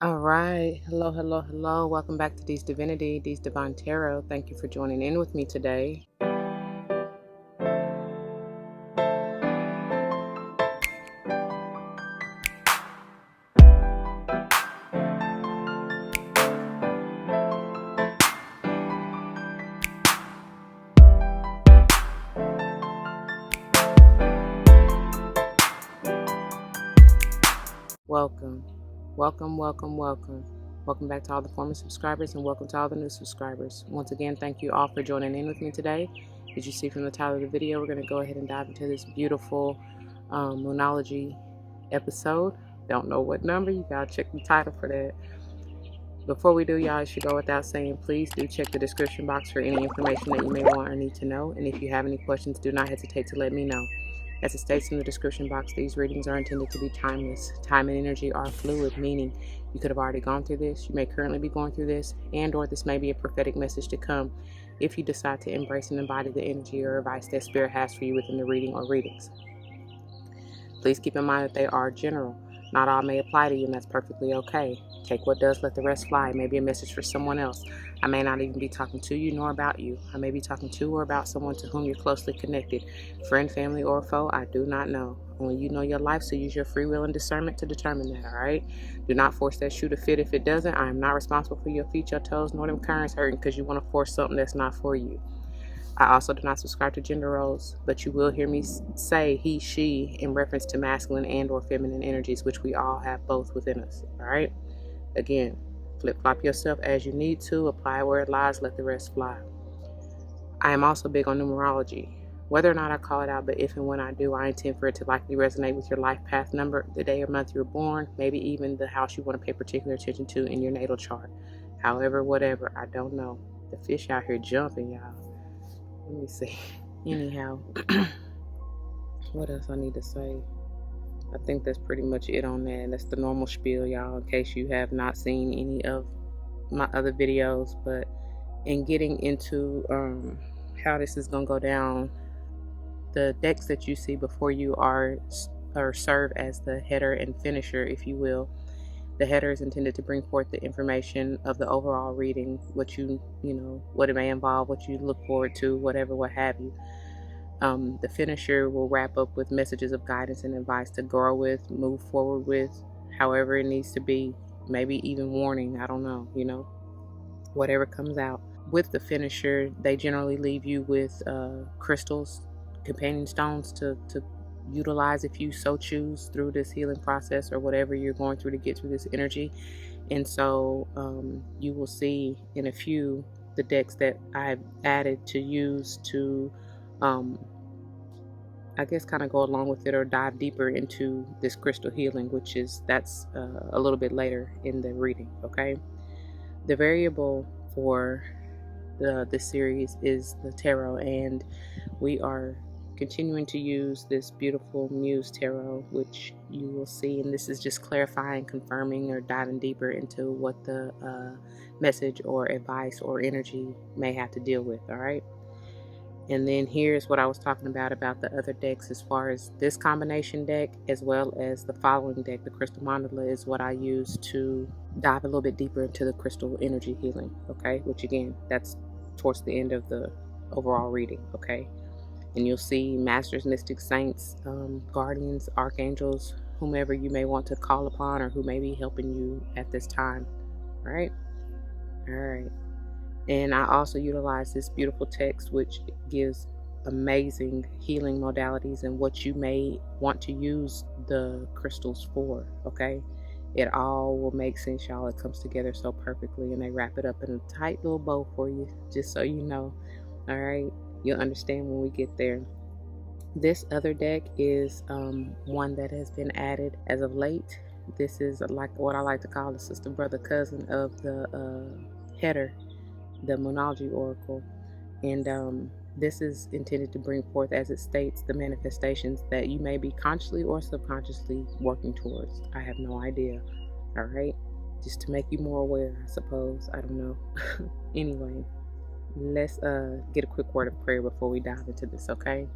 All right. Hello, hello, hello. Welcome back to D's Divinity, D's Divine Tarot. Thank you for joining in with me today. Welcome. Welcome back to all the former subscribers and welcome to all the new subscribers. Once again, thank you all for joining in with me today. As you see from the title of the video, we're going to go ahead and dive into this beautiful Moonology episode. Don't know what number, you gotta check the title for that. Before we do, y'all, it should go without saying, please do check the description box for any information that you may want or need to know. And if you have any questions, do not hesitate to let me know. As it states in the description box, these readings are intended to be timeless. Time and energy are fluid, meaning you could have already gone through this, you may currently be going through this, and or this may be a prophetic message to come if you decide to embrace and embody the energy or advice that Spirit has for you within the reading or readings. Please keep in mind that they are general. Not all may apply to you, and that's perfectly okay. Take what does, let the rest fly. It may be a message for someone else. I may not even be talking to you nor about you. I may be talking to or about someone to whom you're closely connected. Friend, family, or foe, I do not know. Only you know your life, so use your free will and discernment to determine that, all right? Do not force that shoe to fit if it doesn't. I am not responsible for your feet, your toes, nor them currents hurting because you want to force something that's not for you. I also do not subscribe to gender roles, but you will hear me say he, she in reference to masculine and or feminine energies, which we all have both within us, all right? Again, flip-flop yourself as you need to, apply where it lies, let the rest fly. I am also big on numerology. Whether or not I call it out, but if and when I do, I intend for it to likely resonate with your life path number, the day or month you were born, maybe even the house you want to pay particular attention to in your natal chart. However, whatever, I don't know. The fish out here jumping, y'all. Let me see. Anyhow, what else I need to say? I think that's pretty much it on that. That's the normal spiel, y'all, in case you have not seen any of my other videos. But in getting into how this is going to go down, the decks that you see before you are or serve as the header and finisher, if you will. The header is intended to bring forth the information of the overall reading, what you know, what it may involve, what you look forward to, whatever, what have you. The finisher will wrap up with messages of guidance and advice to grow with, move forward with, however it needs to be, maybe even warning, I don't know, you know, whatever comes out. With the finisher, they generally leave you with crystals, companion stones to utilize if you so choose through this healing process or whatever you're going through to get through this energy. And so you will see in a few the decks that I've added to use to I guess kind of go along with it or dive deeper into this crystal healing, which is that's a little bit later in the reading. Okay, the variable for this series is the tarot, and we are continuing to use this beautiful Muse Tarot, which you will see, and this is just clarifying, confirming, or diving deeper into what the message or advice or energy may have to deal with. All right. And then here's what I was talking about the other decks, as far as this combination deck as well as the following deck, the Crystal Mandala, is what I use to dive a little bit deeper into the crystal energy healing, okay? Which again, that's towards the end of the overall reading, okay? And you'll see masters, mystics, saints, guardians, archangels, whomever you may want to call upon or who may be helping you at this time, all right? All right. And I also utilize this beautiful text, which gives amazing healing modalities and what you may want to use the crystals for, okay? It all will make sense, y'all. It comes together so perfectly, and they wrap it up in a tight little bow for you, just so you know, all right? You'll understand when we get there. This other deck is one that has been added as of late. This is like what I like to call the sister, brother, cousin of the header, the Moonology Oracle, and this is intended to bring forth, as it states, the manifestations that you may be consciously or subconsciously working towards. I have no idea. All right, just to make you more aware, I suppose. I don't know. Anyway, let's get a quick word of prayer before we dive into this, okay?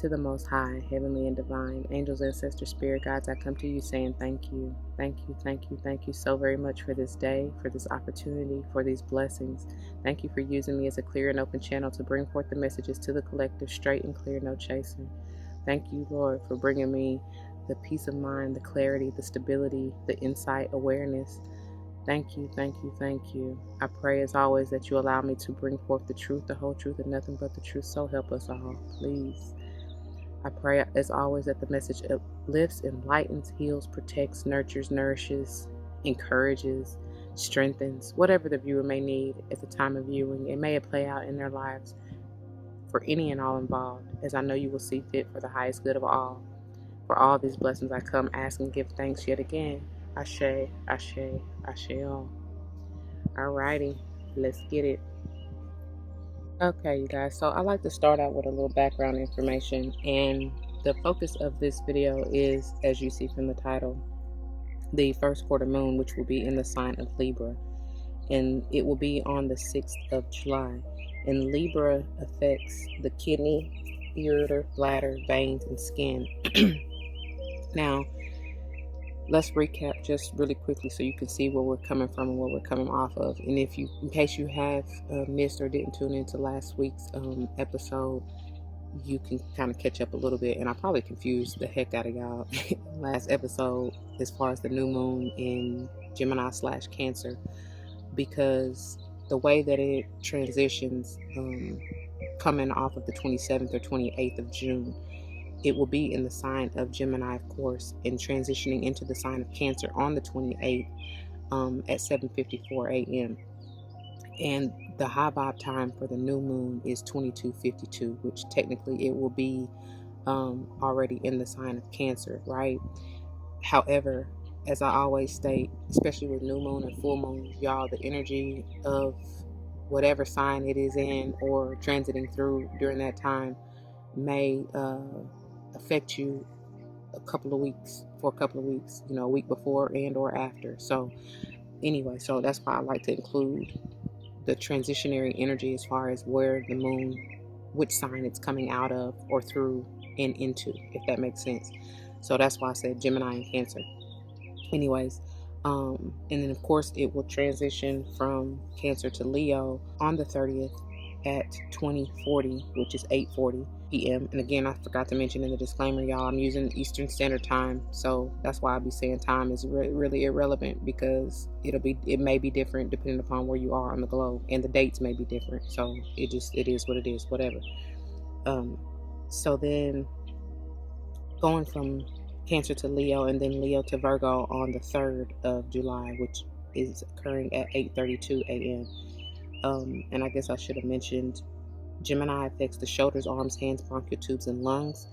to the Most High, heavenly and divine, angels, ancestors, spirit guides, I come to you saying thank you. Thank you, thank you, thank you so very much for this day, for this opportunity, for these blessings. Thank you for using me as a clear and open channel to bring forth the messages to the collective, straight and clear, no chasing. Thank you, Lord, for bringing me the peace of mind, the clarity, the stability, the insight, awareness. Thank you, thank you, thank you. I pray as always that you allow me to bring forth the truth, the whole truth, and nothing but the truth. So help us all, please. I pray as always that the message uplifts, enlightens, heals, protects, nurtures, nourishes, encourages, strengthens, whatever the viewer may need at the time of viewing. It may play out in their lives for any and all involved, as I know you will see fit for the highest good of all. For all these blessings I come, ask and give thanks yet again. Ashe, Ashe, Ashe all. Alrighty, let's get it. Okay, you guys, so I like to start out with a little background information, and the focus of this video is, as you see from the title, the first quarter moon, which will be in the sign of Libra, and it will be on the 6th of July. And Libra affects the kidney, ureter, bladder, veins, and skin. Now, let's recap just really quickly so you can see where we're coming from and what we're coming off of. And if you, in case you have missed or didn't tune into last week's episode, you can kind of catch up a little bit. And I probably confused the heck out of y'all last episode as far as the new moon in Gemini/Cancer, because the way that it transitions coming off of the 27th or 28th of June, it will be in the sign of Gemini, of course, and transitioning into the sign of Cancer on the 28th at 7:54 a.m. And the high vibe time for the new moon is 22:52, which technically it will be already in the sign of Cancer, right? However, as I always state, especially with new moon and full moon, y'all, the energy of whatever sign it is in or transiting through during that time may affect you for a couple of weeks, you know, a week before and or after. So anyway, so that's why I like to include the transitionary energy as far as where the moon, which sign it's coming out of or through and into, if that makes sense. So that's why I said Gemini and Cancer. Anyways, and then of course it will transition from Cancer to Leo on the 30th at 20:40, which is 8:40 p.m. And again, I forgot to mention in the disclaimer, y'all, I'm using Eastern Standard Time, so that's why I'll be saying time is really irrelevant, because it may be different depending upon where you are on the globe, and the dates may be different. So it is what it is, whatever. So then going from Cancer to Leo and then Leo to Virgo on the 3rd of July, which is occurring at 8:32 a.m. And I guess I should have mentioned Gemini affects the shoulders, arms, hands, bronchial tubes, and lungs.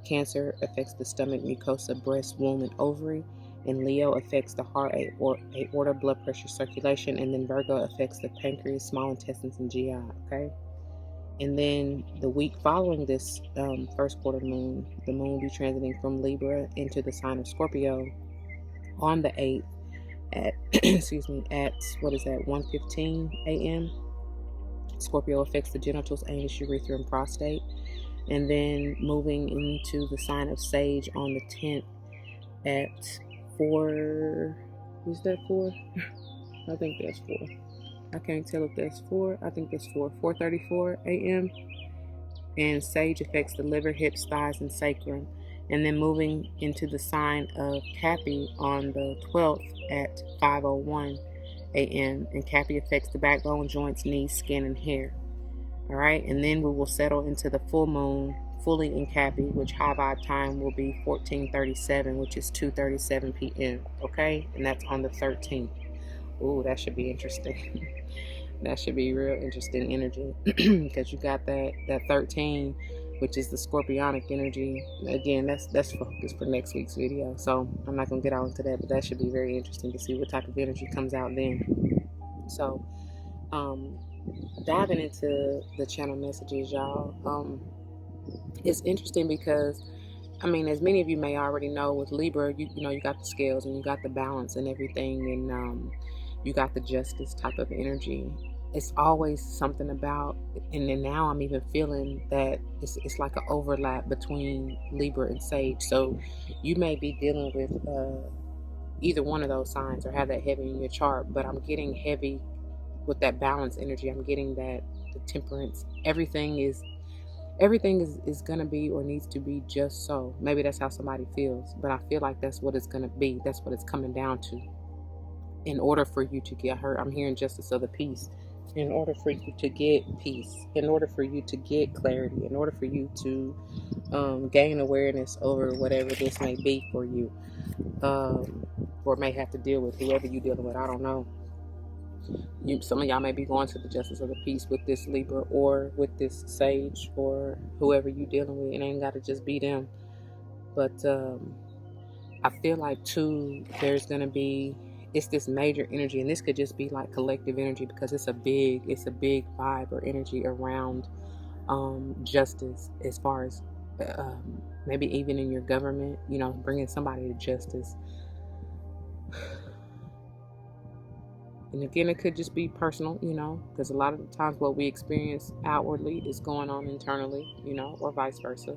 Cancer affects the stomach, mucosa, breast, womb, and ovary. And Leo affects the heart, aorta, blood pressure, circulation. And then Virgo affects the pancreas, small intestines, and GI, okay? And then the week following this first quarter moon, the moon will be transiting from Libra into the sign of Scorpio on the 8th at, at, what is that, 1:15 a.m. Scorpio affects the genitals, anus, urethra, and prostate. And then moving into the sign of Sage on the 10th at 4, is that 4? I think that's 4. I can't tell if that's 4. I think that's 4:34 a.m. And Sage affects the liver, hips, thighs, and sacrum. And then moving into the sign of Cappy on the 12th at 5:01 a.m. And Cappy affects the backbone, joints, knees, skin, and hair. All right, and then we will settle into the full moon fully in Cappy, which high vibe time will be 14:37, which is 2:37 p.m. Okay, and that's on the 13th. Ooh, that should be interesting. That should be real interesting energy, because you got that 13, which is the scorpionic energy. Again, that's focused for next week's video, so I'm not gonna get out into that, but that should be very interesting to see what type of energy comes out then. So diving into the channel messages, y'all, it's interesting because, I mean, as many of you may already know, with Libra, you know, you got the scales and you got the balance and everything, and you got the justice type of energy. it's always something about, and then now I'm even feeling that it's like an overlap between Libra and Sage. So you may be dealing with either one of those signs or have that heavy in your chart, but I'm getting heavy with that balance energy. I'm getting that the temperance. Everything is gonna be or needs to be just so. Maybe that's how somebody feels, but I feel like that's what it's gonna be. That's what it's coming down to. In order for you to get hurt, I'm hearing justice of the peace. In order for you to get peace, in order for you to get clarity, in order for you to gain awareness over whatever this may be for you, or may have to deal with whoever you're dealing with. I don't know. Some of y'all may be going to the justice of the peace with this Libra or with this Sage or whoever you're dealing with. It ain't got to just be them. But I feel like too, there's gonna be, it's this major energy, and this could just be like collective energy, because it's a big vibe or energy around justice, as far as maybe even in your government, you know, bringing somebody to justice. And again, it could just be personal, you know, because a lot of the times what we experience outwardly is going on internally, you know, or vice versa.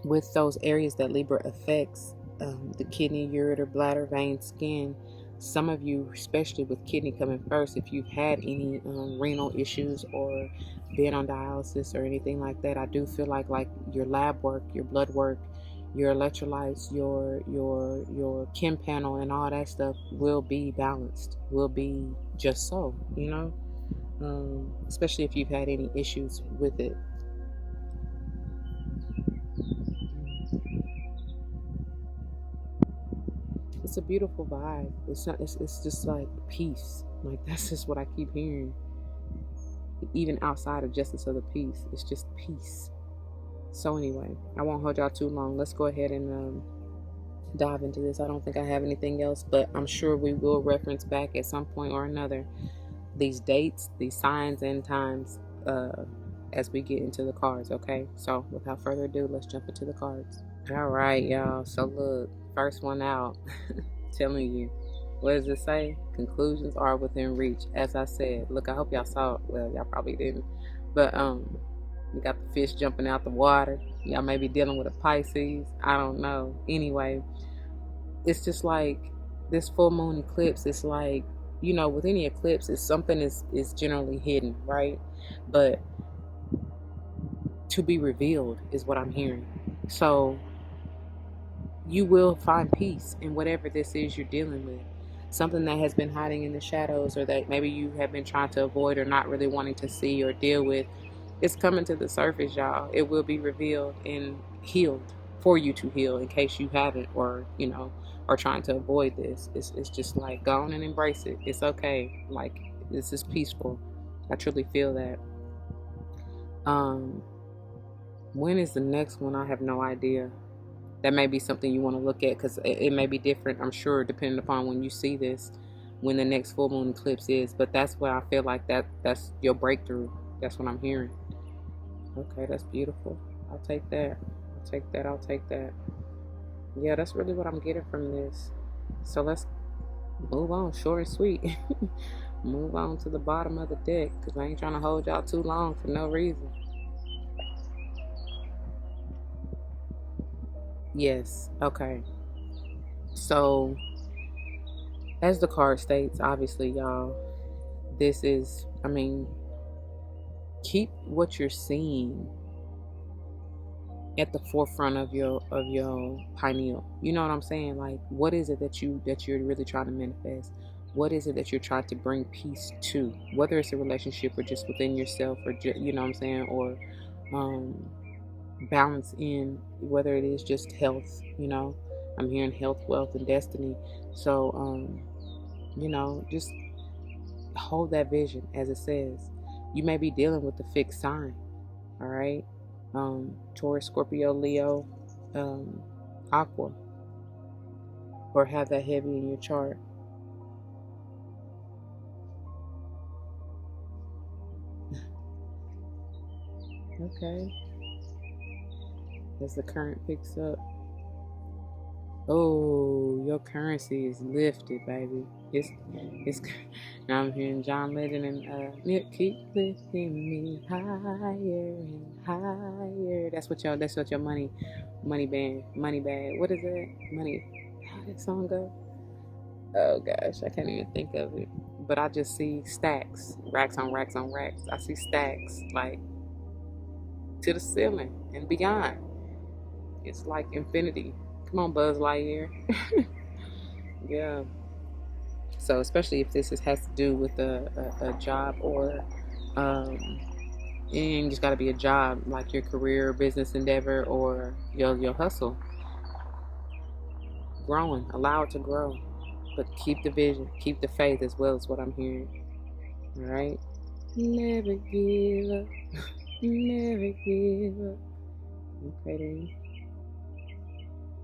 With those areas that Libra affects, the kidney, ureter, bladder, vein, skin, some of you, especially with kidney coming first, if you've had any renal issues or been on dialysis or anything like that, I do feel like your lab work, your blood work, your electrolytes, your chem panel and all that stuff will be balanced, will be just so, you know, especially if you've had any issues with it. It's a beautiful vibe. It's not, it's just like peace. Like, that's just what I keep hearing. Even outside of justice of the peace, it's just peace. So anyway, I won't hold y'all too long. Let's go ahead and dive into this. I don't think I have anything else, but I'm sure we will reference back at some point or another these dates, these signs and times as we get into the cards. Okay, so without further ado, let's jump into the cards. All right, y'all. So look, first one out. Telling you, what does it say? Conclusions are within reach. As I said, look, I hope y'all saw it. Well, y'all probably didn't, but we got the fish jumping out the water. Y'all may be dealing with a Pisces. I don't know. Anyway, it's just like this full moon eclipse. It's like, you know, with any eclipse, it's something is generally hidden, right? But to be revealed is what I'm hearing. So you will find peace in whatever this is you're dealing with. Something that has been hiding in the shadows, or that maybe you have been trying to avoid or not really wanting to see or deal with, it's coming to the surface, y'all. It will be revealed and healed for you to heal, in case you haven't, or, you know, are trying to avoid this. It's just like, go on and embrace it. It's okay. Like, this is peaceful. I truly feel that. When is the next one? I have no idea. That may be something you want to look at, because it may be different, I'm sure, depending upon when you see this, when the next full moon eclipse is. But that's what I feel like, that's your breakthrough. That's what I'm hearing. Okay, that's beautiful. I'll take that. I'll take that. I'll take that. Yeah, that's really what I'm getting from this. So let's move on, short and sweet. Move on to the bottom of the deck, because I ain't trying to hold y'all too long for no reason. Yes, okay. So, as the card states, obviously, y'all, this is, I mean, keep what you're seeing at the forefront of your pineal. You know what I'm saying? Like, what is it that you're really trying to manifest? What is it that you're trying to bring peace to? Whether it's a relationship or just within yourself, or you know what I'm saying, or balance in, whether it is just health. You know, I'm hearing health, wealth, and destiny. So you know, just hold that vision. As it says, you may be dealing with a fixed sign. All right, Taurus, Scorpio, Leo, Aqua, or have that heavy in your chart. Okay, as the current picks up, Oh, your currency is lifted, baby. It's. Now I'm hearing John Legend and keep lifting me higher and higher. That's what your money bag. What is that? How did that song go? Oh gosh, I can't even think of it. But I just see stacks, racks on racks on racks. I see stacks like to the ceiling and beyond. It's like infinity. Come on, Buzz Lightyear. Yeah. So especially if this has to do with a job or it ain't just got to be a job, like your career, business endeavor, or your hustle. Growing, allow it to grow, but keep the vision, keep the faith as well as what I'm hearing. All right. Never give up. Never give up. Okay, then.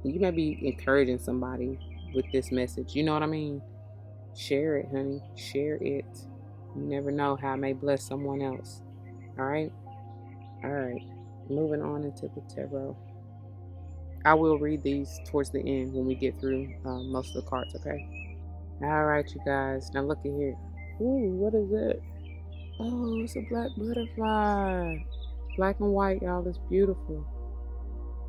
You may be encouraging somebody with this message. You know what I mean? Share it, honey. Share it. You never know how it may bless someone else. All right? All right. Moving on into the tarot. I will read these towards the end when we get through most of the cards, okay? All right, you guys. Now look at here. Ooh, what is it? Oh, it's a black butterfly. Black and white, y'all. It's beautiful.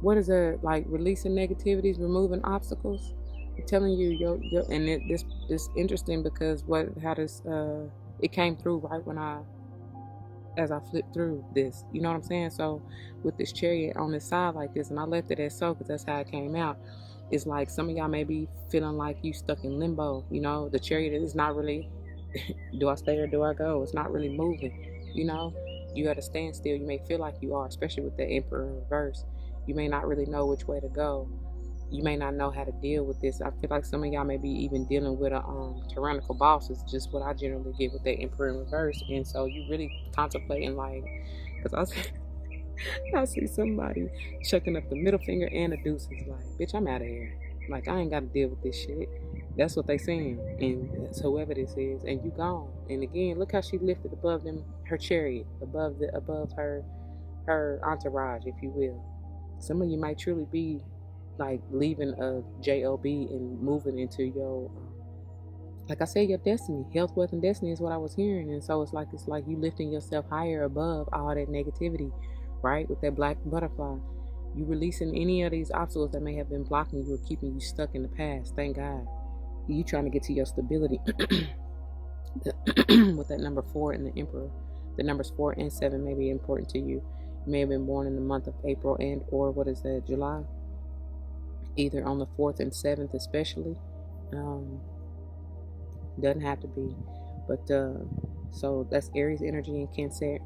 What is it? Like releasing negativities, removing obstacles? I'm telling you, and this interesting because it came through right as I flipped through this. You know what I'm saying? So with this Chariot on the side like this, and I left it as so because that's how it came out. It's like some of y'all may be feeling like you stuck in limbo. You know, the Chariot is not really, do I stay or do I go? It's not really moving. You know, you got to stand still. You may feel like you are, especially with the Emperor in reverse. You may not really know which way to go. You may not know how to deal with this. I feel like some of y'all may be even dealing with a tyrannical boss. Is just what I generally get with the Emperor in reverse. And so you really contemplating like, because I see somebody chucking up the middle finger and the deuces like, bitch, I'm out of here. Like, I ain't got to deal with this shit. That's what they saying. And it's whoever this is. And you gone. And again, look how she lifted above them, her chariot, above her entourage, if you will. Some of you might truly be like leaving a job and moving into your like I said, your destiny. Health, wealth, and destiny is what I was hearing. And so it's like you lifting yourself higher above all that negativity, right? With that black butterfly, you releasing any of these obstacles that may have been blocking you or keeping you stuck in the past. Thank God. You trying to get to your stability with that number 4 and the Emperor. The numbers 4 and 7 may be important to you. You may have been born in the month of April and or what is that, July? Either on the 4th and 7th especially. Doesn't have to be. But so that's Aries energy and Cancer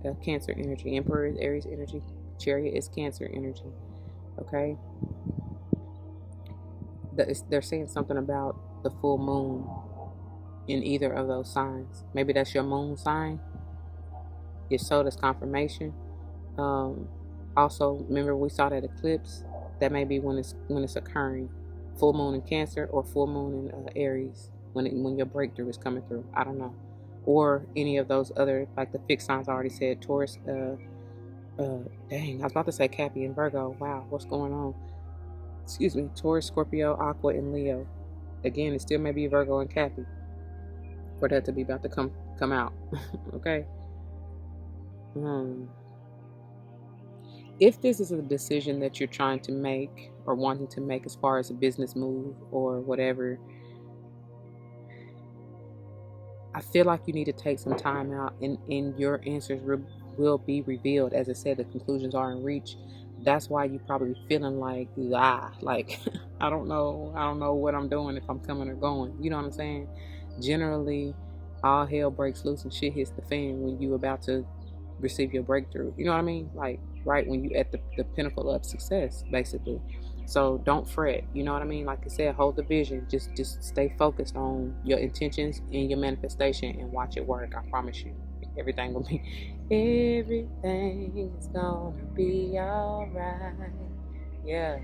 energy. Emperor is Aries energy. Chariot is Cancer energy. Okay? They're saying something about the full moon in either of those signs. Maybe that's your moon sign. If so, that's confirmation. Also, remember we saw that eclipse. That may be when it's occurring. Full moon in Cancer or full moon in Aries when your breakthrough is coming through. I don't know. Or any of those other, like the fixed signs I already said, Taurus, dang, I was about to say Cappy and Virgo. Wow, what's going on? Excuse me, Taurus, Scorpio, Aqua, and Leo. Again, it still may be Virgo and Cappy for that to be about to come out. Okay? If this is a decision that you're trying to make or wanting to make as far as a business move or whatever, I feel like you need to take some time out and your answers will be revealed. As I said, the conclusions are in reach. That's why you're probably feeling like, I don't know what I'm doing, if I'm coming or going. You know what I'm saying? Generally, all hell breaks loose and shit hits the fan when you're about to receive your breakthrough. You know what I mean? Like, right when you at the pinnacle of success, basically. So don't fret. You know what I mean? Like I said, hold the vision. Just stay focused on your intentions and your manifestation and watch it work. I promise you. Everything is gonna be alright. Yeah.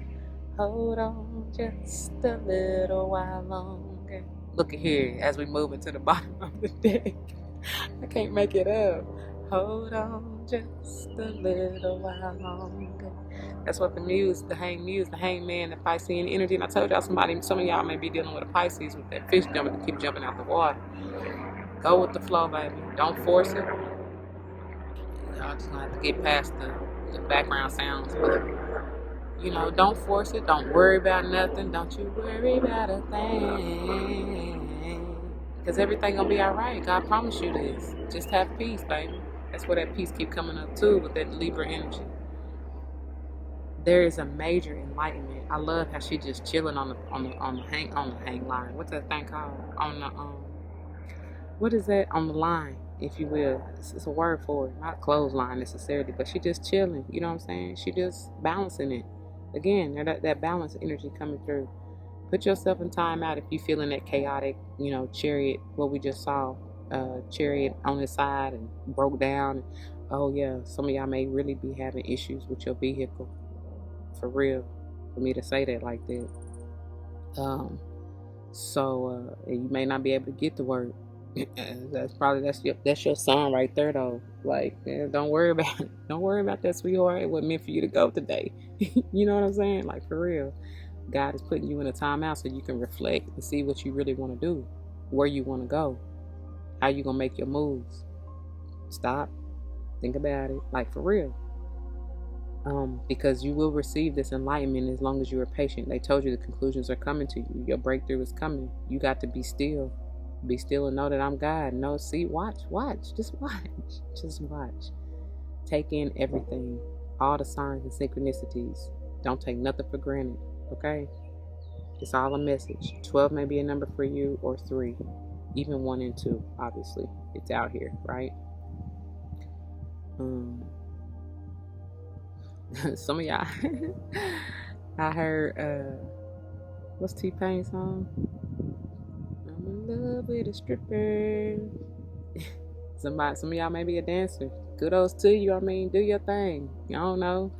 Hold on just a little while longer. Look at here as we move into the bottom of the deck. I can't make it up. Hold on just a little while longer. That's what the hangman, the Piscean energy. And I told y'all some of y'all may be dealing with a Pisces with that fish keep jumping out the water. Go with the flow, baby. Don't force it. Y'all just gonna have to get past the background sounds. But, you know, don't force it. Don't worry about nothing. Don't you worry about a thing. Because everything gonna be all right. God promised you this. Just have peace, baby. That's where that peace keep coming up too, with that Libra energy. There is a major enlightenment. I love how she just chilling on the hang line. What's that thing called? On the what is that? On the line, if you will. It's a word for it. Not clothesline necessarily, but she just chilling. You know what I'm saying? She just balancing it. Again, that balance energy coming through. Put yourself in time out if you feeling that chaotic, you know, chariot, what we just saw, chariot on the side and broke down. Oh yeah, some of y'all may really be having issues with your vehicle. For real, for me to say that like that. So you may not be able to get to work. That's your sign right there though. Like, don't worry about it. Don't worry about that, sweetheart. It wasn't meant for you to go today. You know what I'm saying? Like, for real. God is putting you in a timeout so you can reflect and see what you really want to do, where you want to go, how you gonna make your moves. Stop, think about it, like, for real. Because you will receive this enlightenment as long as you are patient. They told you the conclusions are coming to you. Your breakthrough is coming. You got to be still. Be still and know that I'm God. No, see, watch. Just watch. Take in everything. All the signs and synchronicities. Don't take nothing for granted. Okay? It's all a message. 12 may be a number for you, or 3. Even 1 and 2, obviously. It's out here, right? Some of y'all I heard what's T-Pain's song? I'm in love with a stripper. Some of y'all may be a dancer. Kudos to you. I mean, do your thing. I don't know.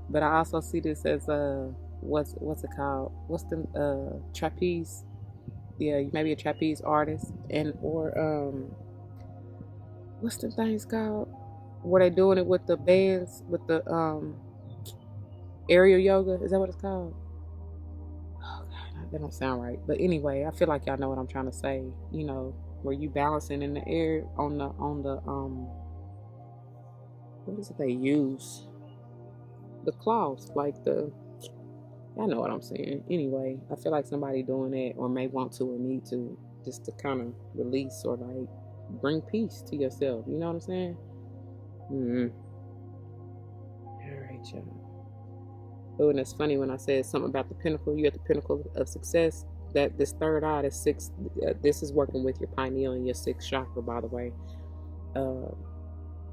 But I also see this as what's it called? What's the trapeze? Yeah, you may be a trapeze artist, or what's the things called? Were they doing it with the bands, with the aerial yoga? Is that what it's called? Oh God, that don't sound right. But anyway, I feel like y'all know what I'm trying to say. You know, where you balancing in the air on the what is it they use? The cloths, like the, I know what I'm saying. Anyway, I feel like somebody doing that, or may want to or need to, just to kind of release or like bring peace to yourself. You know what I'm saying? All right, y'all. Oh, and it's funny when I said something about the pinnacle. You're at the pinnacle of success. That this third eye, this sixth, this is working with your pineal and your 6th chakra, by the way.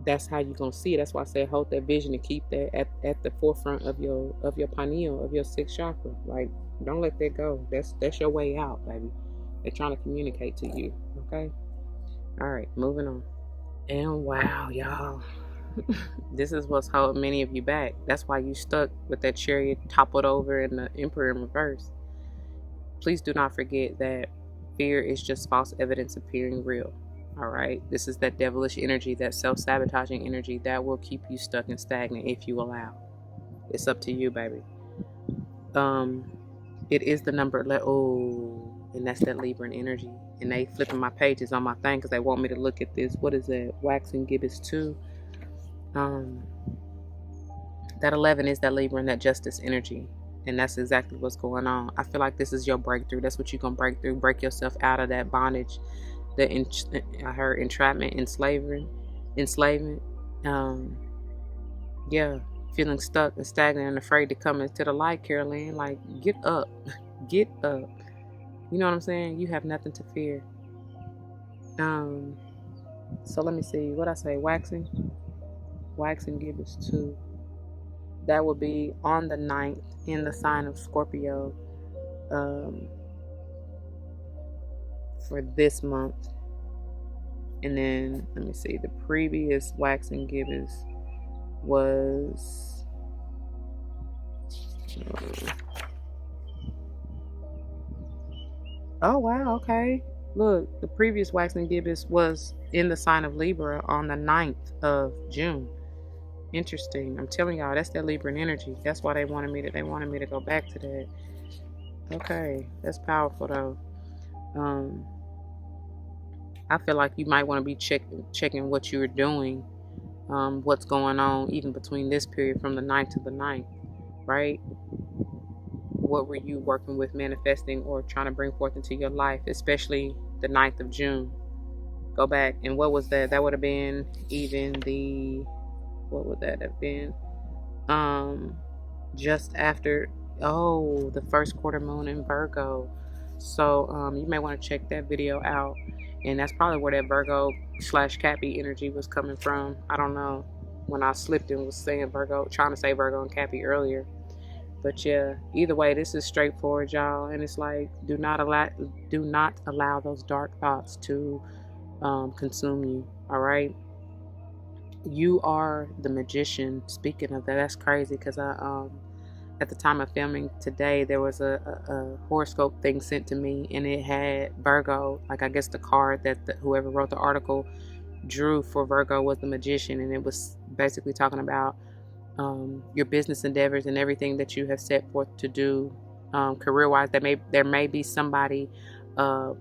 That's how you're gonna see it. That's why I say hold that vision and keep that at the forefront of your pineal, of your 6th chakra. Like, don't let that go. That's your way out, baby. They're trying to communicate to you. Okay. All right, moving on. And wow, y'all. This is what's holding many of you back. That's why you stuck with that chariot toppled over and the Emperor in reverse. Please do not forget that fear is just false evidence appearing real. All right, this is that devilish energy, that self-sabotaging energy that will keep you stuck and stagnant if you allow. It's up to you, baby. It is the number, and that's that Libran energy. And they flipping my pages on my thing because they want me to look at this. What is that? Waxing Gibbous 2. That 11 is that Libra and that justice energy, and that's exactly what's going on. I feel like this is your breakthrough. That's what you're gonna break through. Break yourself out of that bondage, I heard entrapment, enslavement. Yeah, feeling stuck and stagnant and afraid to come into the light, Caroline. Like, get up, get up. You know what I'm saying? You have nothing to fear. So let me see what I say. Waxing Gibbous 2. That will be on the 9th in the sign of Scorpio, for this month. And then let me see, the previous Waxing Gibbous was oh wow, okay. Look, the previous Waxing Gibbous was in the sign of Libra on the 9th of June. Interesting. I'm telling y'all, that's that Libran energy. That's why they wanted me to go back to that. Okay, that's powerful though. I feel like you might want to be checking what you're doing, what's going on, even between this period from the 9th to the 9th, right? What were you working with, manifesting, or trying to bring forth into your life, especially the 9th of June? Go back, and what was that? That would have been even the, what would that have been? Just after, the first quarter moon in Virgo. So you may want to check that video out, and that's probably where that Virgo / Cappy energy was coming from. I don't know, when I slipped and was saying Virgo, trying to say Virgo and Cappy earlier. But yeah, either way, this is straightforward, y'all, and it's like, do not allow those dark thoughts to consume you. All right, you are the magician. Speaking of that, that's crazy, because I at the time of filming today, there was a horoscope thing sent to me, and it had Virgo, like I guess the card that whoever wrote the article drew for Virgo was the magician, and it was basically talking about your business endeavors and everything that you have set forth to do career-wise. There may be somebody, a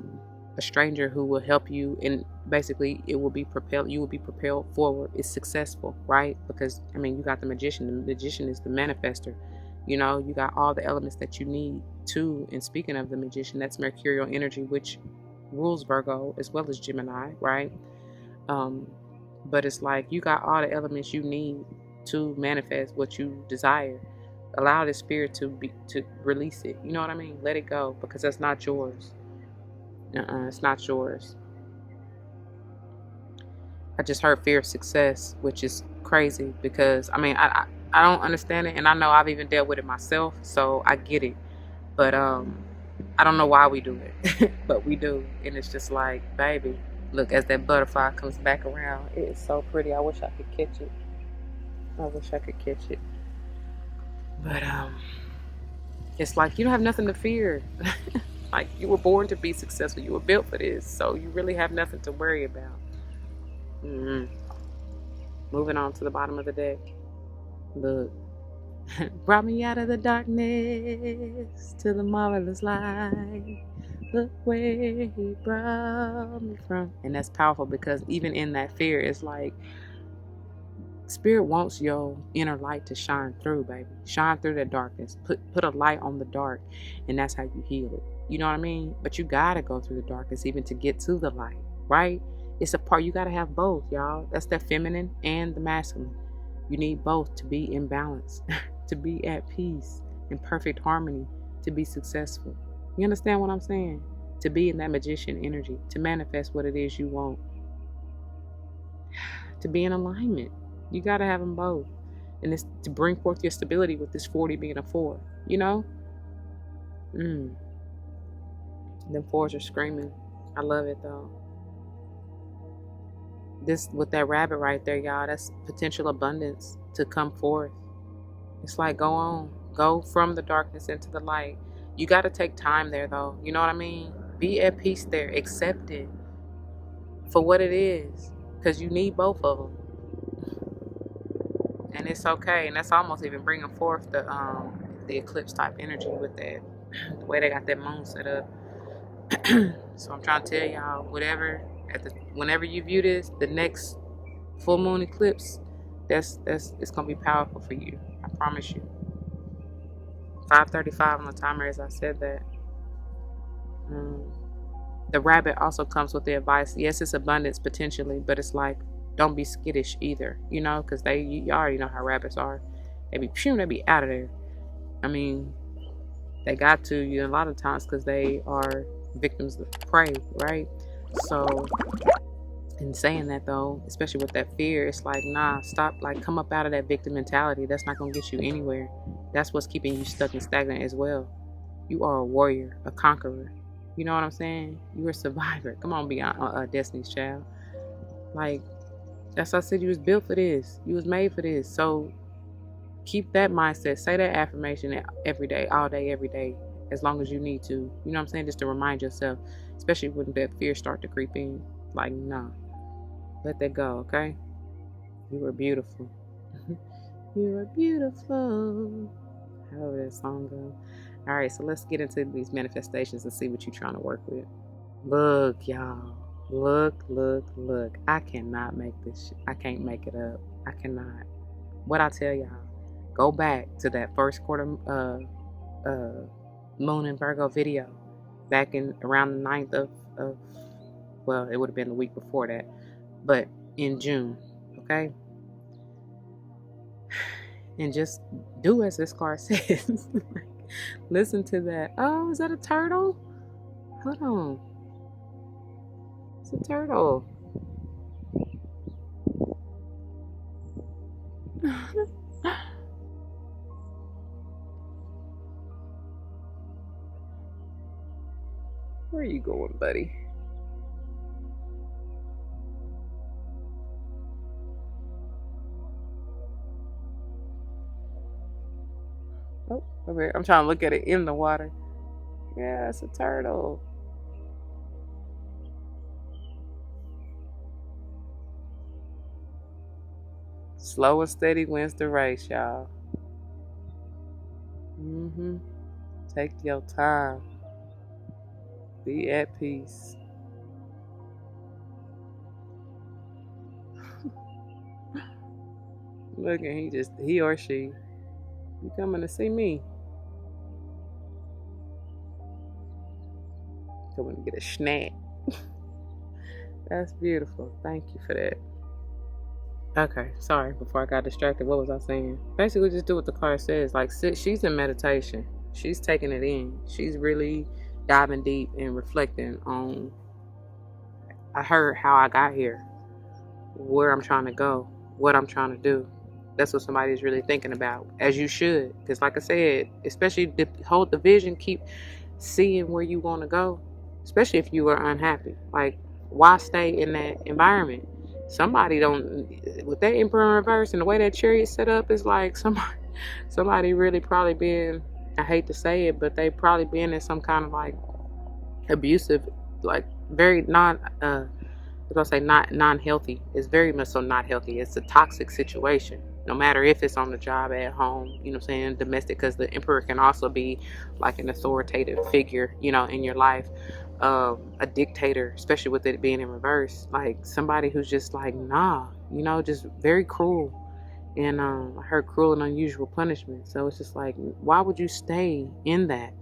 stranger, who will help you, and basically you will be propelled forward. It's successful, right? Because I mean, you got the magician. The magician is the manifester. You know, you got all the elements that you need to. And speaking of the magician, that's mercurial energy, which rules Virgo as well as Gemini, right? But it's like, you got all the elements you need to manifest what you desire. Allow the spirit to release it. You know what I mean? Let it go, because that's not yours. It's not yours. I just heard fear of success, which is crazy, because I mean, I don't understand it, and I know I've even dealt with it myself, so I get it. But I don't know why we do it, but we do, and it's just like, baby, look, as that butterfly comes back around, it is so pretty. I wish I could catch it. But it's like, you don't have nothing to fear. Like, you were born to be successful. You were built for this, so you really have nothing to worry about. Moving on to the bottom of the deck. Look, brought me out of the darkness to the marvelous light. Look where he brought me from. And that's powerful, because even in that fear, it's like, Spirit wants your inner light to shine through, baby. Shine through that darkness. Put a light on the dark, and that's how you heal it. You know what I mean? But you gotta go through the darkness even to get to the light, right? It's a part. You gotta have both, y'all. That's the feminine and the masculine. You need both to be in balance, to be at peace, in perfect harmony, to be successful. You understand what I'm saying? To be in that magician energy, to manifest what it is you want, to be in alignment. You got to have them both. And it's to bring forth your stability, with this 40 being a 4, you know? Them 4s are screaming. I love it though. This, with that rabbit right there, y'all, that's potential abundance to come forth. It's like, go on. Go from the darkness into the light. You got to take time there though. You know what I mean? Be at peace there. Accept it for what it is, because you need both of them. And it's okay. And that's almost even bringing forth the eclipse type energy with that, the way they got that moon set up. So I'm trying to tell y'all, whenever you view this, the next full moon eclipse, it's gonna be powerful for you. I promise you. 5:35 on the timer as I said that. The rabbit also comes with the advice. Yes, it's abundance potentially, but it's like, don't be skittish either, you know, because you already know how rabbits are. They be out of there. I mean, they got to you a lot of times because they are victims of prey, right? So, in saying that though, especially with that fear, it's like, nah, stop, like, come up out of that victim mentality. That's not gonna get you anywhere. That's what's keeping you stuck and stagnant as well. You are a warrior, a conqueror. You know what I'm saying? You're a survivor. Come on, be Destiny's Child. Like, that's why I said you was built for this. You was made for this. So keep that mindset. Say that affirmation every day, all day, every day, as long as you need to. You know what I'm saying? Just to remind yourself, especially when that fear start to creep in. Like, nah, let that go, okay? You are beautiful. You are beautiful. However that song goes. All right, so let's get into these manifestations and see what you're trying to work with. Look, y'all. Look, look, look. I cannot make this shit. I can't make it up. I cannot. What I tell y'all, go back to that first quarter Moon and Virgo video back in around the 9th of well, it would have been the week before that, but in June, okay? And just do as this card says. Listen to that. Oh, is that a turtle? Hold on. It's a turtle. Where are you going, buddy? Oh, over here. I'm trying to look at it in the water. Yeah, it's a turtle. Slow and steady wins the race, y'all. Take your time. Be at peace. Look, and he or she, you coming to see me? Coming to get a snack. That's beautiful. Thank you for that. Okay, sorry, before I got distracted, what was I saying? Basically, just do what the card says. Like, she's in meditation. She's taking it in. She's really diving deep and reflecting on, I heard how I got here, where I'm trying to go, what I'm trying to do. That's what somebody's really thinking about, as you should. Because like I said, especially hold the vision, keep seeing where you want to go, especially if you are unhappy. Like, why stay in that environment? Somebody don't, with that Emperor in reverse and the way that chariot set up, is like somebody really probably been, I hate to say it, but they probably been in some kind of like abusive, like very not non-healthy. It's very much so not healthy. It's a toxic situation, no matter if it's on the job, at home, you know what I'm saying, domestic, because the Emperor can also be like an authoritative figure, you know, in your life. A dictator, especially with it being in reverse, like somebody who's just like, nah, you know, just very cruel. And I heard cruel and unusual punishment. So it's just like, why would you stay in that?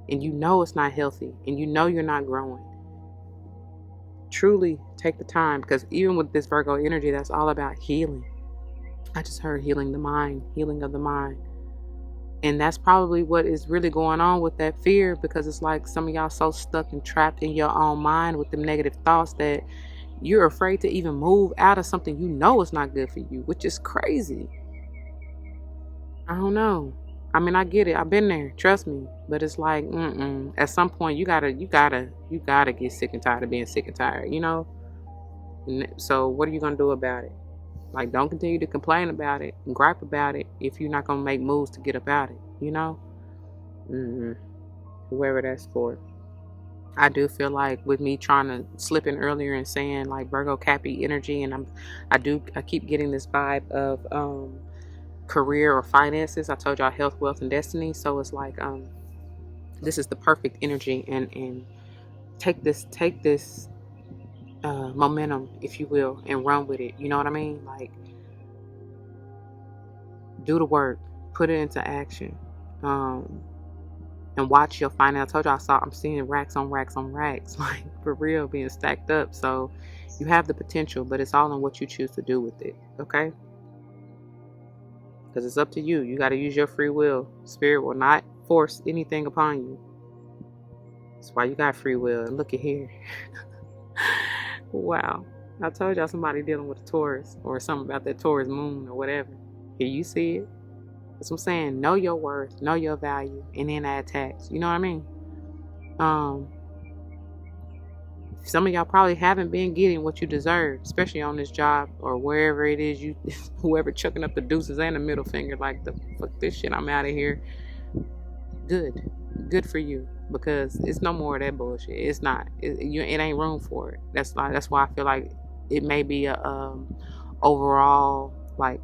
And you know it's not healthy, and you know you're not growing. Truly take the time, because even with this Virgo energy, that's all about healing. I just heard healing the mind, healing of the mind. And that's probably what is really going on with that fear, because it's like some of y'all so stuck and trapped in your own mind with them negative thoughts that you're afraid to even move out of something you know is not good for you, which is crazy. I don't know. I mean, I get it. I've been there. Trust me. But it's like, at some point, you gotta get sick and tired of being sick and tired, you know? And so what are you gonna do about it? Like, don't continue to complain about it and gripe about it if you're not gonna make moves to get about it, you know? Whoever that's for. I do feel like with me trying to slip in earlier and saying like Virgo Cappy energy, and I keep getting this vibe of career or finances. I told y'all health, wealth, and destiny. So it's like this is the perfect energy, and take this momentum, if you will, and run with it. You know what I mean? Like, do the work, put it into action, and watch your finance. I told y'all I'm seeing racks on racks on racks, like for real, being stacked up. So you have the potential, but it's all in what you choose to do with it. Okay? Because it's up to you. You got to use your free will. Spirit will not force anything upon you. That's why you got free will. And look at here. Wow. I told y'all somebody dealing with a Taurus, or something about that Taurus moon or whatever. Here, you see it. That's what I'm saying. Know your worth, know your value, and then add tax. You know what I mean? Some of y'all probably haven't been getting what you deserve, especially on this job or wherever it is you, whoever chucking up the deuces and the middle finger, like, the fuck this shit, I'm out of here. Good for you, because it's no more of that bullshit. It's not. It ain't room for it. That's why I feel like it may be a overall like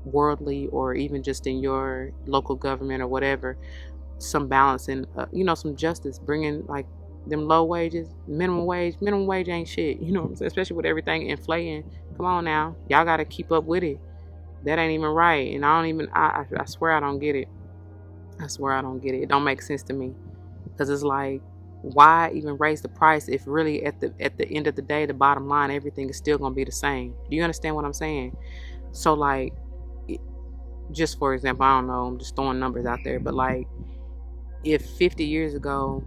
worldly or even just in your local government or whatever, some balance and some justice, bringing like them low wages, minimum wage ain't shit, you know what I'm saying, especially with everything inflating. Come on now, y'all got to keep up with it. That ain't even right. And I swear I don't get it. I swear I don't get it. It don't make sense to me, because it's like, why even raise the price if really at the end of the day, the bottom line, everything is still gonna be the same? Do you understand what I'm saying? So like, just for example, I don't know, I'm just throwing numbers out there, but like, if 50 years ago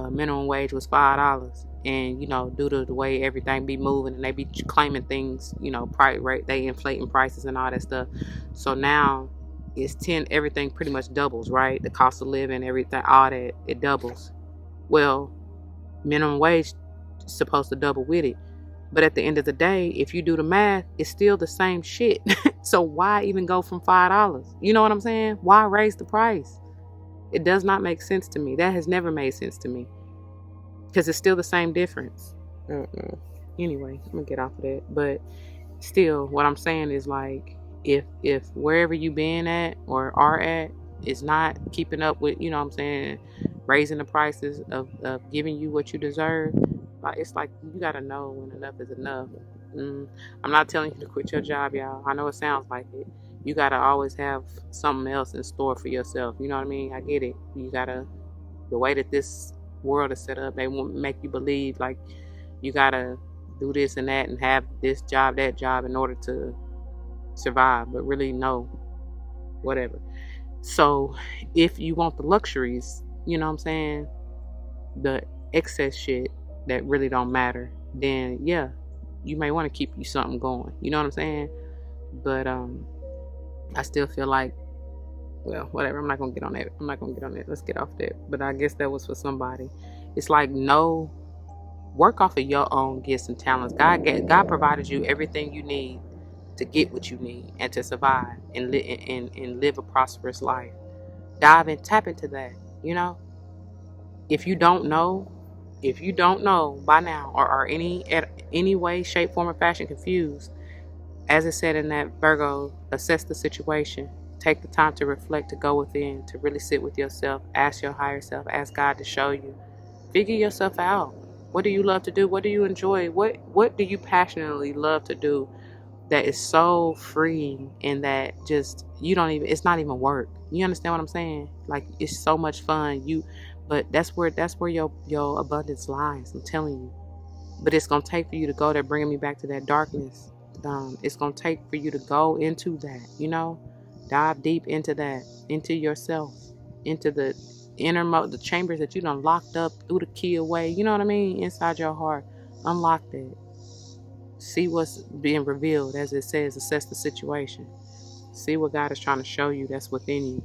minimum wage was $5, and due to the way everything be moving and they be claiming things, price rate, they inflating prices and all that stuff, so now it's 10, everything pretty much doubles, right? The cost of living, everything, all that, it doubles. Well, minimum wage is supposed to double with it, but at the end of the day, if you do the math, it's still the same shit. So why even go from $5? You know what I'm saying? Why raise the price? It does not make sense to me. That has never made sense to me, because it's still the same difference. Anyway, I'm gonna get off of that. But still, what I'm saying is, like, if wherever you been at or are at is not keeping up with, what I'm saying, raising the prices of giving you what you deserve, like, it's like you gotta know when enough is enough. I'm not telling you to quit your job, y'all. I know it sounds like it. You gotta always have something else in store for yourself. You know what I mean? I get it. You gotta, the way that this world is set up, they won't make you believe like you gotta do this and that and have this job, that job in order to survive. But really, no, whatever. So if you want the luxuries, you know what I'm saying, the excess shit that really don't matter, then yeah, you may want to keep you something going. You know what I'm saying? But I still feel like, well, whatever. I'm not gonna get on that. Let's get off that. But I guess that was for somebody. It's like, no, work off of your own gifts and talents. God provided you everything you need to get what you need and to survive and live a prosperous life. Dive and tap into that. If you don't know by now, or are any way, shape, form, or fashion confused, as it said in that Virgo, assess the situation. Take the time to reflect, to go within, to really sit with yourself. Ask your higher self. Ask God to show you. Figure yourself out. What do you love to do? What do you enjoy? What do you passionately love to do that is so freeing and that just, it's not even work. You understand what I'm saying? Like, it's so much fun. But that's where your abundance lies. I'm telling you. But it's gonna take for you to go there, bringing me back to that darkness. It's gonna take for you to go into that, dive deep into that, into yourself, into the innermost, the chambers that you done locked up, threw the key away, you know what I mean, inside your heart. Unlock that. See what's being revealed, as it says, assess the situation. See what God is trying to show you that's within you.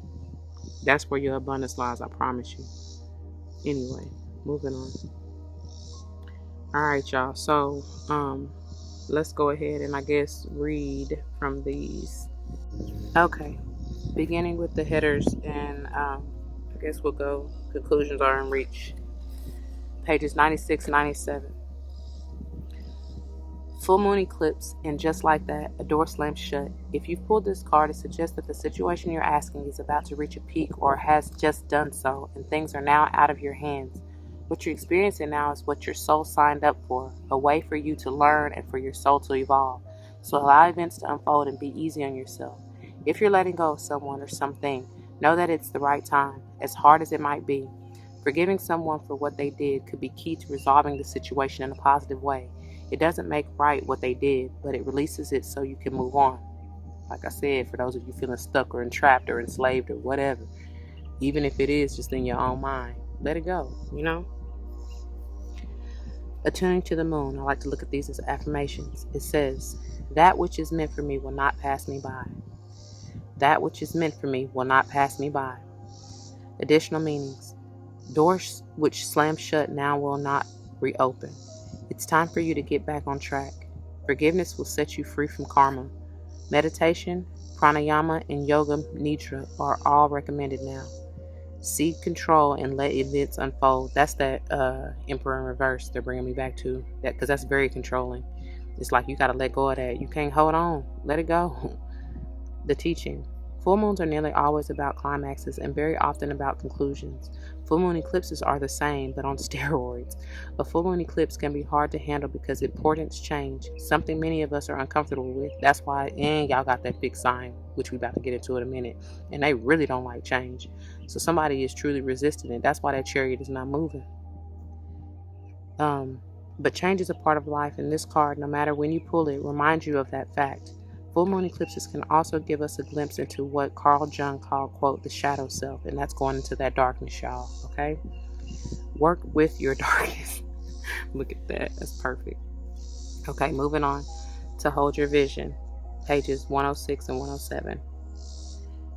That's where your abundance lies, I promise you. Anyway, moving on. All right, y'all. So, let's go ahead and I guess read from these. Okay, beginning with the headers, and I guess we'll go conclusions are in reach. Pages 96, 97. Full moon eclipse, and just like that, a door slams shut. If you've pulled this card, it suggests that the situation you're asking is about to reach a peak or has just done so, and things are now out of your hands. What you're experiencing now is what your soul signed up for, a way for you to learn and for your soul to evolve. So allow events to unfold and be easy on yourself. If you're letting go of someone or something, know that it's the right time, as hard as it might be. Forgiving someone for what they did could be key to resolving the situation in a positive way. It doesn't make right what they did, but it releases it so you can move on. Like I said, for those of you feeling stuck or entrapped or enslaved or whatever, even if it is just in your own mind, let it go, Attuning to the moon, I like to look at these as affirmations. It says, that which is meant for me will not pass me by. That which is meant for me will not pass me by. Additional meanings. Doors which slam shut now will not reopen. It's time for you to get back on track. Forgiveness will set you free from karma. Meditation, pranayama, and yoga nidra are all recommended now. Seek control and let events unfold. That's that Emperor in reverse they're bringing me back to. That, because that's very controlling. It's like you got to let go of that. You can't hold on. Let it go. The teaching. Full moons are nearly always about climaxes and very often about conclusions. Full moon eclipses are the same, but on steroids. A full moon eclipse can be hard to handle because its portents change, something many of us are uncomfortable with. That's why, and y'all got that fixed sign, which we about to get into in a minute, and they really don't like change. So somebody is truly resisting it. That's why that chariot is not moving. But change is a part of life, and this card, no matter when you pull it, reminds you of that fact. Full moon eclipses can also give us a glimpse into what Carl Jung called, quote, the shadow self, and that's going into that darkness, y'all, okay? Work with your darkness. Look at that. That's perfect. Okay, moving on to Hold Your Vision, pages 106 and 107.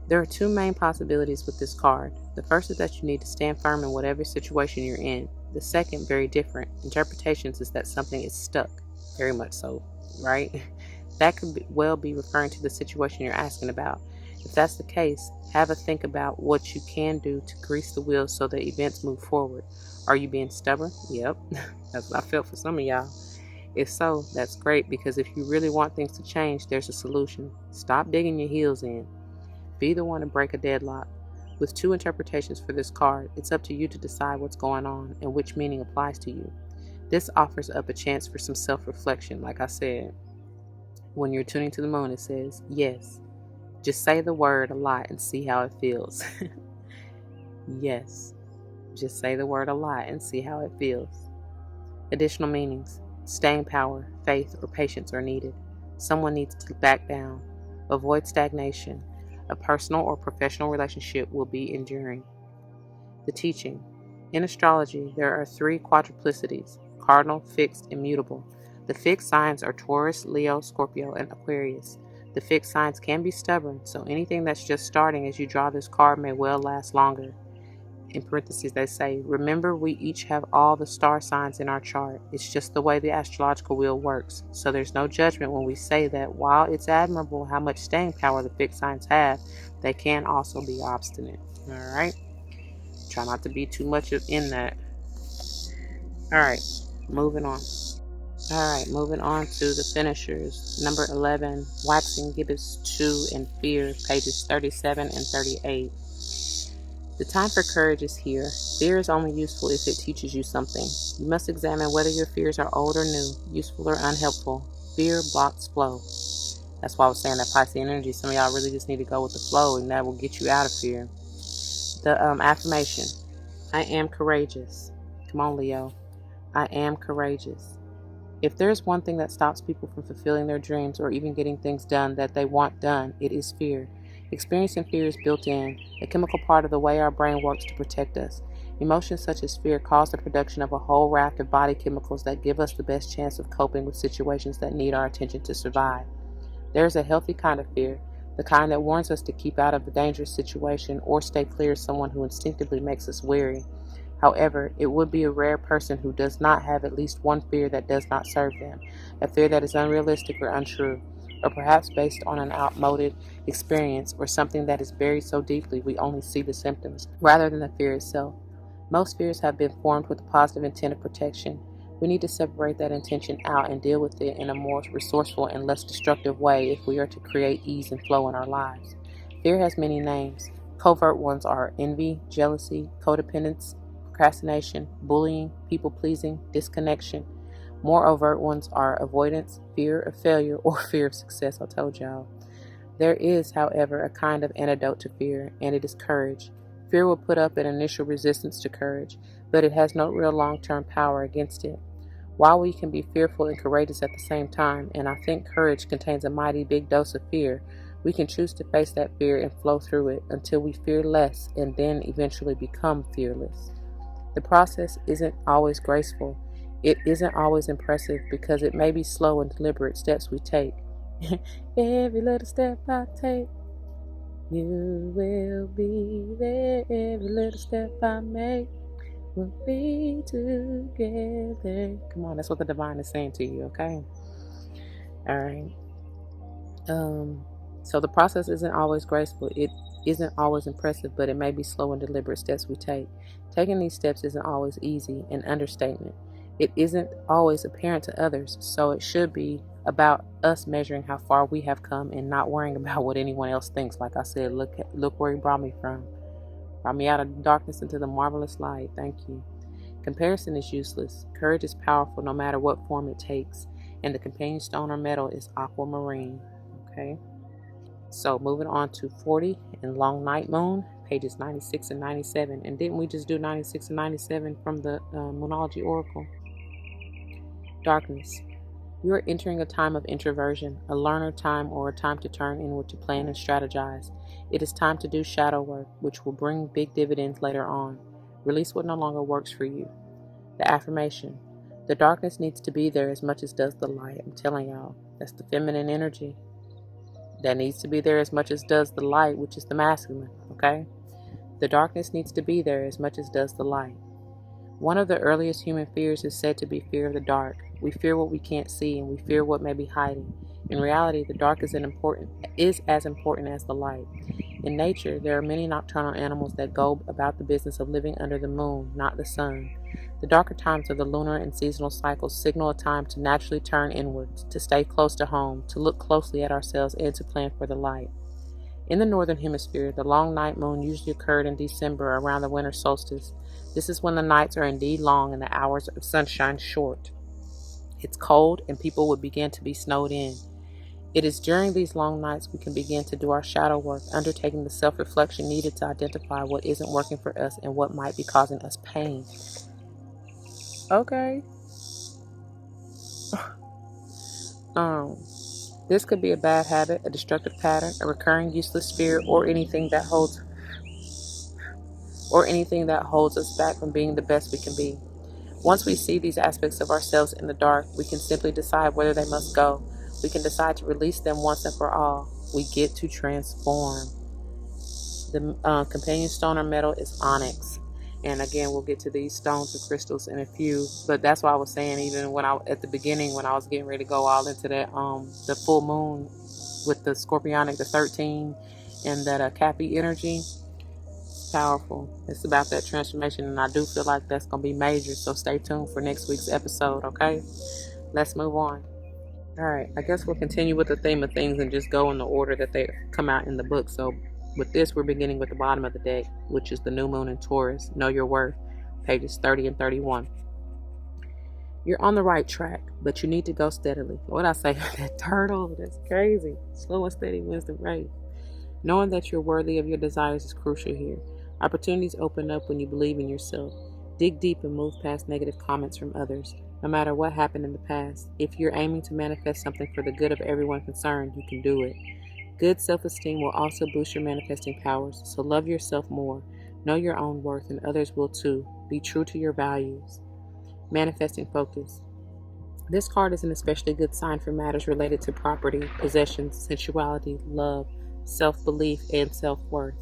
There are two main possibilities with this card. The first is that you need to stand firm in whatever situation you're in. The second, very different interpretations, is that something is stuck. Very much so, right? That could well be referring to the situation you're asking about. If that's the case, have a think about what you can do to grease the wheels so that events move forward. Are you being stubborn? Yep. That's what I felt for some of y'all. If so, that's great, because if you really want things to change, there's a solution. Stop digging your heels in. Be the one to break a deadlock. With two interpretations for this card, it's up to you to decide what's going on and which meaning applies to you. This offers up a chance for some self-reflection. Like I said, when you're tuning to the moon, it says, yes. Just say the word a lot and see how it feels. Yes. Just say the word a lot and see how it feels. Additional meanings. Staying power, faith, or patience are needed. Someone needs to back down. Avoid stagnation. A personal or professional relationship will be enduring. The teaching. In astrology, there are three quadruplicities: cardinal, fixed, and mutable. The fixed signs are Taurus, Leo, Scorpio, and Aquarius. The fixed signs can be stubborn, so anything that's just starting as you draw this card may well last longer. In parentheses, they say, remember, we each have all the star signs in our chart. It's just the way the astrological wheel works. So there's no judgment when we say that while it's admirable how much staying power the fixed signs have, they can also be obstinate. All right? Try not to be too much in that. All right, moving on. All right, moving on to the finishers. Number 11, Waxing Gibbous 2 and Fear, pages 37 and 38. The time for courage is here. Fear is only useful if it teaches you something. You must examine whether your fears are old or new, useful or unhelpful. Fear blocks flow. That's why I was saying that Pisces energy. Some of y'all really just need to go with the flow, and that will get you out of fear. The affirmation. I am courageous. Come on, Leo. I am courageous. If there's one thing that stops people from fulfilling their dreams or even getting things done that they want done, it is fear. Experiencing fear is built in, a chemical part of the way our brain works to protect us. Emotions such as fear cause the production of a whole raft of body chemicals that give us the best chance of coping with situations that need our attention to survive. There is a healthy kind of fear, the kind that warns us to keep out of a dangerous situation or stay clear of someone who instinctively makes us wary. However, it would be a rare person who does not have at least one fear that does not serve them, a fear that is unrealistic or untrue, or perhaps based on an outmoded experience or something that is buried so deeply we only see the symptoms rather than the fear itself. Most fears have been formed with the positive intent of protection. We need to separate that intention out and deal with it in a more resourceful and less destructive way if we are to create ease and flow in our lives. Fear has many names. Covert ones are envy, jealousy, codependence, procrastination, bullying, people-pleasing, disconnection. More overt ones are avoidance, fear of failure, or fear of success. I told y'all. There is, however, a kind of antidote to fear, and it is courage. Fear will put up an initial resistance to courage, but it has no real long-term power against it. While we can be fearful and courageous at the same time, and I think courage contains a mighty big dose of fear, we can choose to face that fear and flow through it until we fear less and then eventually become fearless. The process isn't always graceful. It isn't always impressive because it may be slow and deliberate steps we take. Every little step I take, you will be there. Every little step I make, we'll be together. Come on, that's what the divine is saying to you, okay? All right. So the process isn't always graceful. It isn't always impressive, but it may be slow and deliberate steps we take. Taking these steps isn't always easy, an understatement. It isn't always apparent to others, so it should be about us measuring how far we have come and not worrying about what anyone else thinks. Like I said, look where he brought me from. Brought me out of darkness into the marvelous light. Thank you. Comparison is useless. Courage is powerful no matter what form it takes. And the companion stone or metal is aquamarine. Okay. So moving on to 40 and Long Night Moon, pages 96 and 97. And didn't we just do 96 and 97 from the Moonology Oracle? Darkness. You are entering a time of introversion, a learner time, or a time to turn inward to plan and strategize. It is time to do shadow work, which will bring big dividends later on. Release what no longer works for you. The affirmation. The darkness needs to be there as much as does the light. I'm telling y'all, that's the feminine energy. That needs to be there as much as does the light, which is the masculine, okay? The darkness needs to be there as much as does the light. One of the earliest human fears is said to be fear of the dark. We fear what we can't see, and we fear what may be hiding. In reality, the dark is as important as the light. In nature, there are many nocturnal animals that go about the business of living under the moon, not the sun. The darker times of the lunar and seasonal cycles signal a time to naturally turn inwards, to stay close to home, to look closely at ourselves, and to plan for the light. In the northern hemisphere, the long night moon usually occurred in December around the winter solstice. This is when the nights are indeed long and the hours of sunshine short. It's cold and people would begin to be snowed in. It is during these long nights we can begin to do our shadow work, undertaking the self-reflection needed to identify what isn't working for us and what might be causing us pain. Okay. This could be a bad habit, a destructive pattern, a recurring useless fear, or anything that holds us back from being the best we can be. Once we see these aspects of ourselves in the dark, we can simply decide whether they must go. We can decide to release them once and for all. We get to transform. The companion stone or metal is onyx. And again, we'll get to these stones or crystals in a few. But that's why I was saying, even at the beginning, when I was getting ready to go all into that, the full moon with the scorpionic, the 13, and that Cappy energy, powerful. It's about that transformation, and I do feel like that's going to be major. So stay tuned for next week's episode, okay? Let's move on. All right, I guess we'll continue with the theme of things and just go in the order that they come out in the book. So with this, we're beginning with the bottom of the deck, which is the new moon in Taurus. Know your worth, pages 30 and 31. You're on the right track, but you need to go steadily. What I say, that turtle, that's crazy. Slow and steady wins the race. Knowing that you're worthy of your desires is crucial here. Opportunities open up when you believe in yourself. Dig deep and move past negative comments from others. No matter what happened in the past, if you're aiming to manifest something for the good of everyone concerned, you can do it. Good self-esteem will also boost your manifesting powers, so love yourself more. Know your own worth, and others will too. Be true to your values. Manifesting focus. This card is an especially good sign for matters related to property, possessions, sensuality, love, self-belief, and self-worth.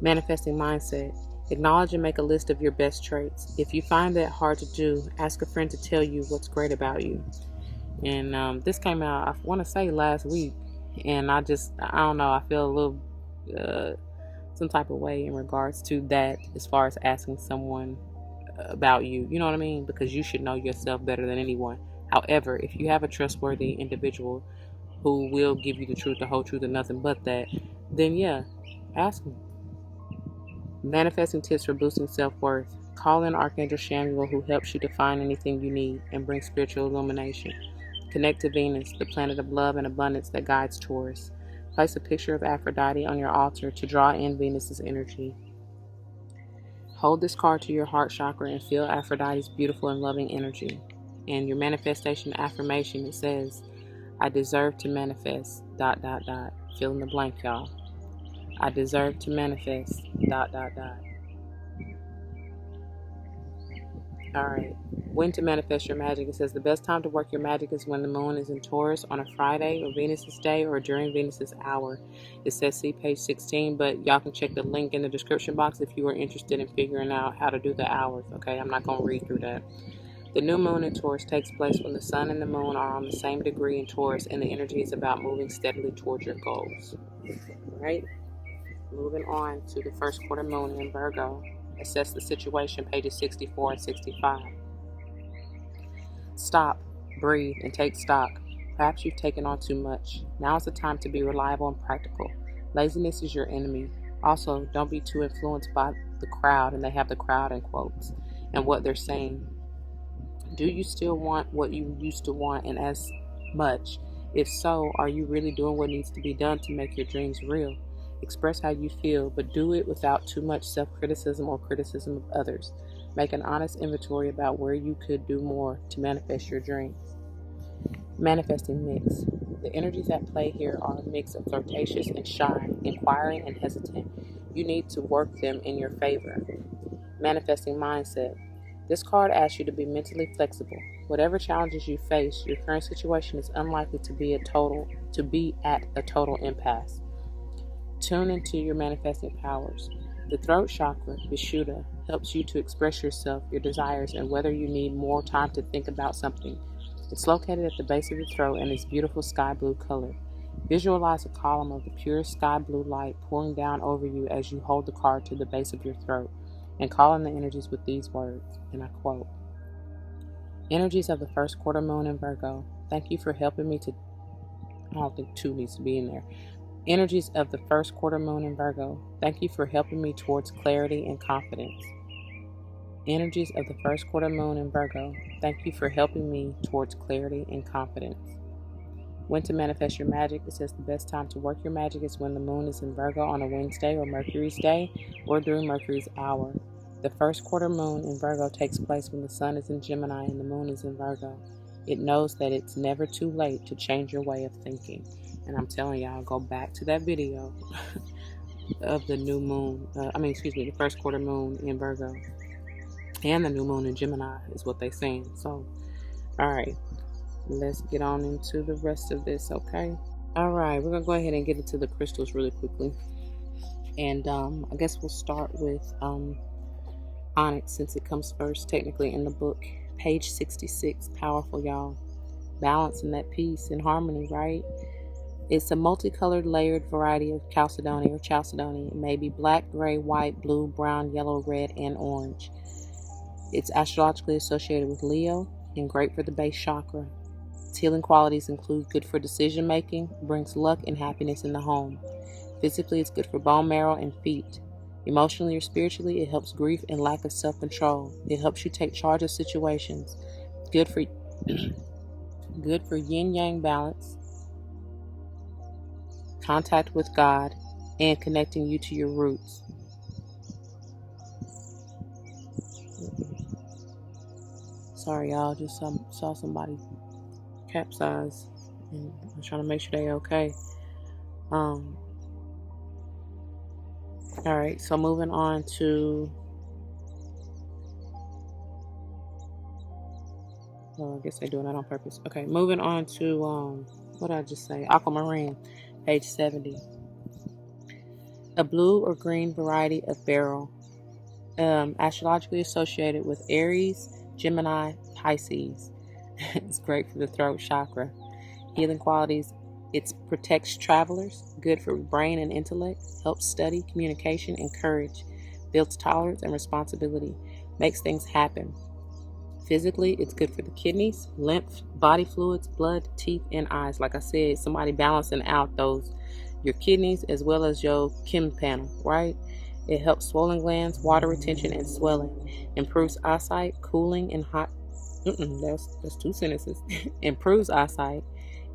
Manifesting mindset. Acknowledge and make a list of your best traits. If you find that hard to do, ask a friend to tell you what's great about you. And this came out, I want to say last week, and I don't know, I feel a little some type of way in regards to that, as far as asking someone about you. You know what I mean? Because you should know yourself better than anyone. However, if you have a trustworthy individual who will give you the truth, the whole truth, and nothing but that, then yeah, ask them. Manifesting tips for boosting self-worth. Call in Archangel Samuel, who helps you define anything you need and bring spiritual illumination. Connect to Venus, the planet of love and abundance that guides Taurus. Place a picture of Aphrodite on your altar to draw in Venus's energy. Hold this card to your heart chakra and feel Aphrodite's beautiful and loving energy. And your manifestation affirmation, it says, I deserve to manifest, ... Fill in the blank, y'all. I deserve to manifest, ... Alright, when to manifest your magic. It says the best time to work your magic is when the moon is in Taurus on a Friday or Venus's day or during Venus's hour. It says see page 16, but y'all can check the link in the description box if you are interested in figuring out how to do the hours. Okay, I'm not going to read through that. The new moon in Taurus takes place when the sun and the moon are on the same degree in Taurus, and the energy is about moving steadily towards your goals. Right? Moving on to the first quarter moon in Virgo. Assess the situation, pages 64 and 65. Stop, breathe, and take stock. Perhaps you've taken on too much. Now is the time to be reliable and practical. Laziness is your enemy. Also, don't be too influenced by the crowd, and they have the crowd in quotes, and what they're saying. Do you still want what you used to want and as much? If so, are you really doing what needs to be done to make your dreams real? Express how you feel, but do it without too much self-criticism or criticism of others. Make an honest inventory about where you could do more to manifest your dreams. Manifesting mix. The energies at play here are a mix of flirtatious and shy, inquiring and hesitant. You need to work them in your favor. Manifesting mindset. This card asks you to be mentally flexible. Whatever challenges you face, your current situation is unlikely to be at a total impasse. Tune into your manifesting powers. The throat chakra, Vishuddha, helps you to express yourself, your desires, and whether you need more time to think about something. It's located at the base of your throat and is beautiful sky blue color. Visualize a column of the pure sky blue light pouring down over you as you hold the card to the base of your throat, and call in the energies with these words, and I quote, energies of the first quarter moon in Virgo, thank you for helping me to, I don't think two needs to be in there. Energies of the first quarter moon in Virgo, thank you for helping me towards clarity and confidence. Energies of the first quarter moon in Virgo, thank you for helping me towards clarity and confidence. When to manifest your magic, it says the best time to work your magic is when the moon is in Virgo on a Wednesday or Mercury's day or during Mercury's hour. The first quarter moon in Virgo takes place when the sun is in Gemini and the moon is in Virgo. It knows that it's never too late to change your way of thinking. And I'm telling y'all, go back to that video of the new moon, the first quarter moon in Virgo and the new moon in Gemini is what they're saying. So, all right, let's get on into the rest of this, okay? All right, we're going to go ahead and get into the crystals really quickly. And I guess we'll start with onyx, since it comes first technically in the book. Page 66, powerful, y'all. Balance and that peace and harmony, right? It's a multicolored layered variety of chalcedony or chalcedony. It may be black, gray, white, blue, brown, yellow, red, and orange. It's astrologically associated with Leo and great for the base chakra. Its healing qualities include good for decision making, brings luck and happiness in the home. Physically, it's good for bone marrow and feet. Emotionally or spiritually, it helps grief and lack of self-control. It helps you take charge of situations. Good for yin-yang balance, contact with God, and connecting you to your roots. Sorry, y'all, just saw somebody capsize, and I'm trying to make sure they're okay. All right, so moving on to, well, I guess they're doing that on purpose. Okay, moving on to, what did I just say? Aquamarine, page 70. A blue or green variety of beryl, astrologically associated with Aries, Gemini, Pisces. It's great for the throat chakra. Healing qualities, it protects travelers, good for brain and intellect, helps study, communication, and courage, builds tolerance and responsibility, makes things happen. Physically, it's good for the kidneys, lymph, body fluids, blood, teeth, and eyes. Like I said, somebody balancing out your kidneys as well as your chem panel, right? It helps swollen glands, water retention, and swelling. Improves eyesight, cooling in hot. That's two sentences. Improves eyesight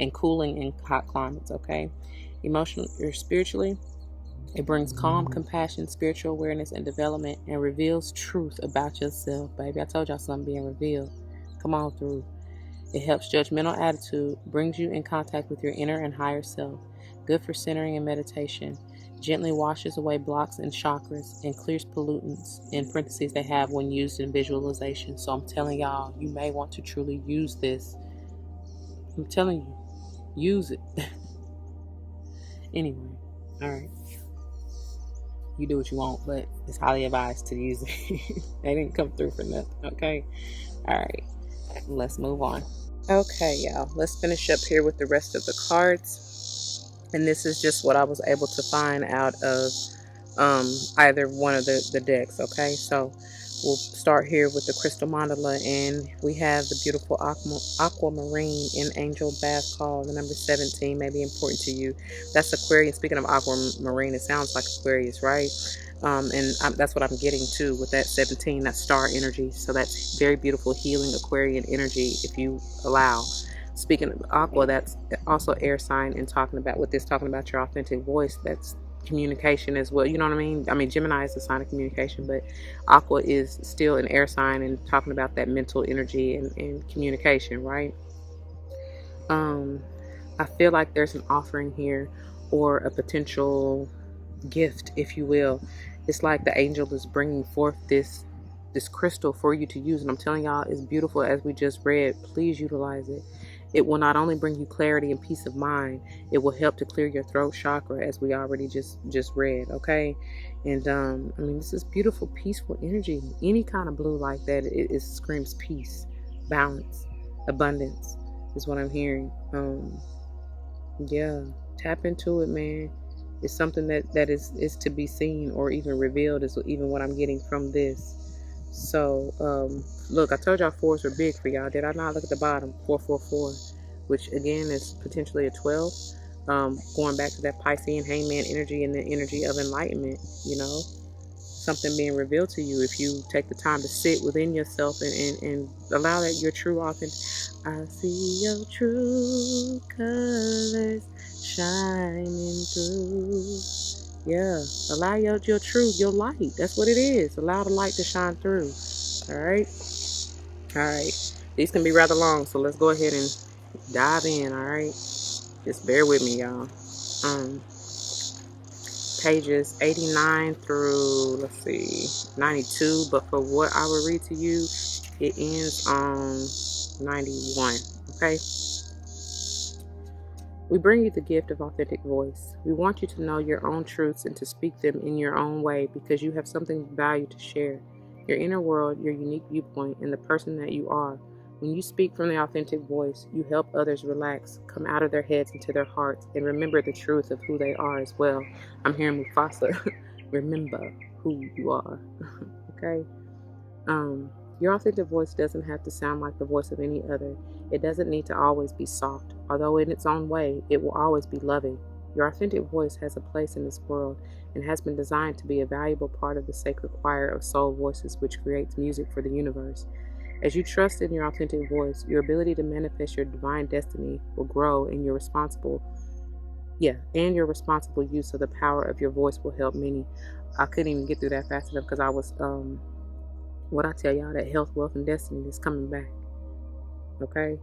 and cooling in hot climates. Okay. Emotionally or spiritually, it brings calm, compassion, spiritual awareness, and development, and reveals truth about yourself, baby. I told y'all something being revealed. Come on through. It helps judgmental attitude, brings you in contact with your inner and higher self. Good for centering and meditation. Gently washes away blocks and chakras and clears pollutants, in parentheses they have when used in visualization. So I'm telling y'all, you may want to truly use this. I'm telling you, use it. Anyway, all right. You do what you want, but it's highly advised to use it. They didn't come through for nothing, okay? All right, let's move on. Okay, y'all, let's finish up here with the rest of the cards. And this is just what I was able to find out of either one of the decks, okay? So We'll start here with the crystal mandala, and we have the beautiful aquamarine in angel bath call. The number 17 may be important to you. That's Aquarius. Speaking of aquamarine, it sounds like Aquarius, right? That's what I'm getting to with that 17, that star energy. So that's very beautiful, healing Aquarian energy if you allow. Speaking of aqua, that's also air sign, and talking about your authentic voice. That's communication as well. You know what I mean? I mean, Gemini is a sign of communication, but aqua is still an air sign, and talking about that mental energy and communication, right? I feel like there's an offering here, or a potential gift, if you will. It's like the angel is bringing forth this crystal for you to use, and I'm telling y'all, it's beautiful. As we just read, please utilize it. It will not only bring you clarity and peace of mind, it will help to clear your throat chakra, as we already just read, okay? And I mean, this is beautiful, peaceful energy. Any kind of blue like that, it screams peace, balance, abundance is what I'm hearing. Yeah, tap into it, man. It's something that is to be seen or even revealed, is even what I'm getting from this. So look, I told y'all 4s were big for y'all. Did I not? Look at the bottom, 444, which again is potentially a 12. Going back to that Piscean hangman energy and the energy of enlightenment, you know, something being revealed to you if you take the time to sit within yourself and allow that your true authentic. I see your true colors shining through. Yeah, allow your truth, your light. That's what it is. Allow the light to shine through. All right. These can be rather long, so let's go ahead and dive in. All right, just bear with me, y'all. Pages 89 through, let's see, 92, but for what I will read to you, it ends on 91. Okay. We bring you the gift of authentic voice. We want you to know your own truths and to speak them in your own way, because you have something of value to share. Your inner world, your unique viewpoint, and the person that you are. When you speak from the authentic voice, you help others relax, come out of their heads into their hearts, and remember the truth of who they are as well. I'm hearing Mufasa. Remember who you are. Okay? Your authentic voice doesn't have to sound like the voice of any other. It doesn't need to always be soft, although in its own way, it will always be loving. Your authentic voice has a place in this world and has been designed to be a valuable part of the sacred choir of soul voices which creates music for the universe. As you trust in your authentic voice, your ability to manifest your divine destiny will grow, and your responsible use of the power of your voice will help many. I couldn't even get through that fast enough because I was what I tell y'all, that health, wealth, and destiny is coming back. Okay?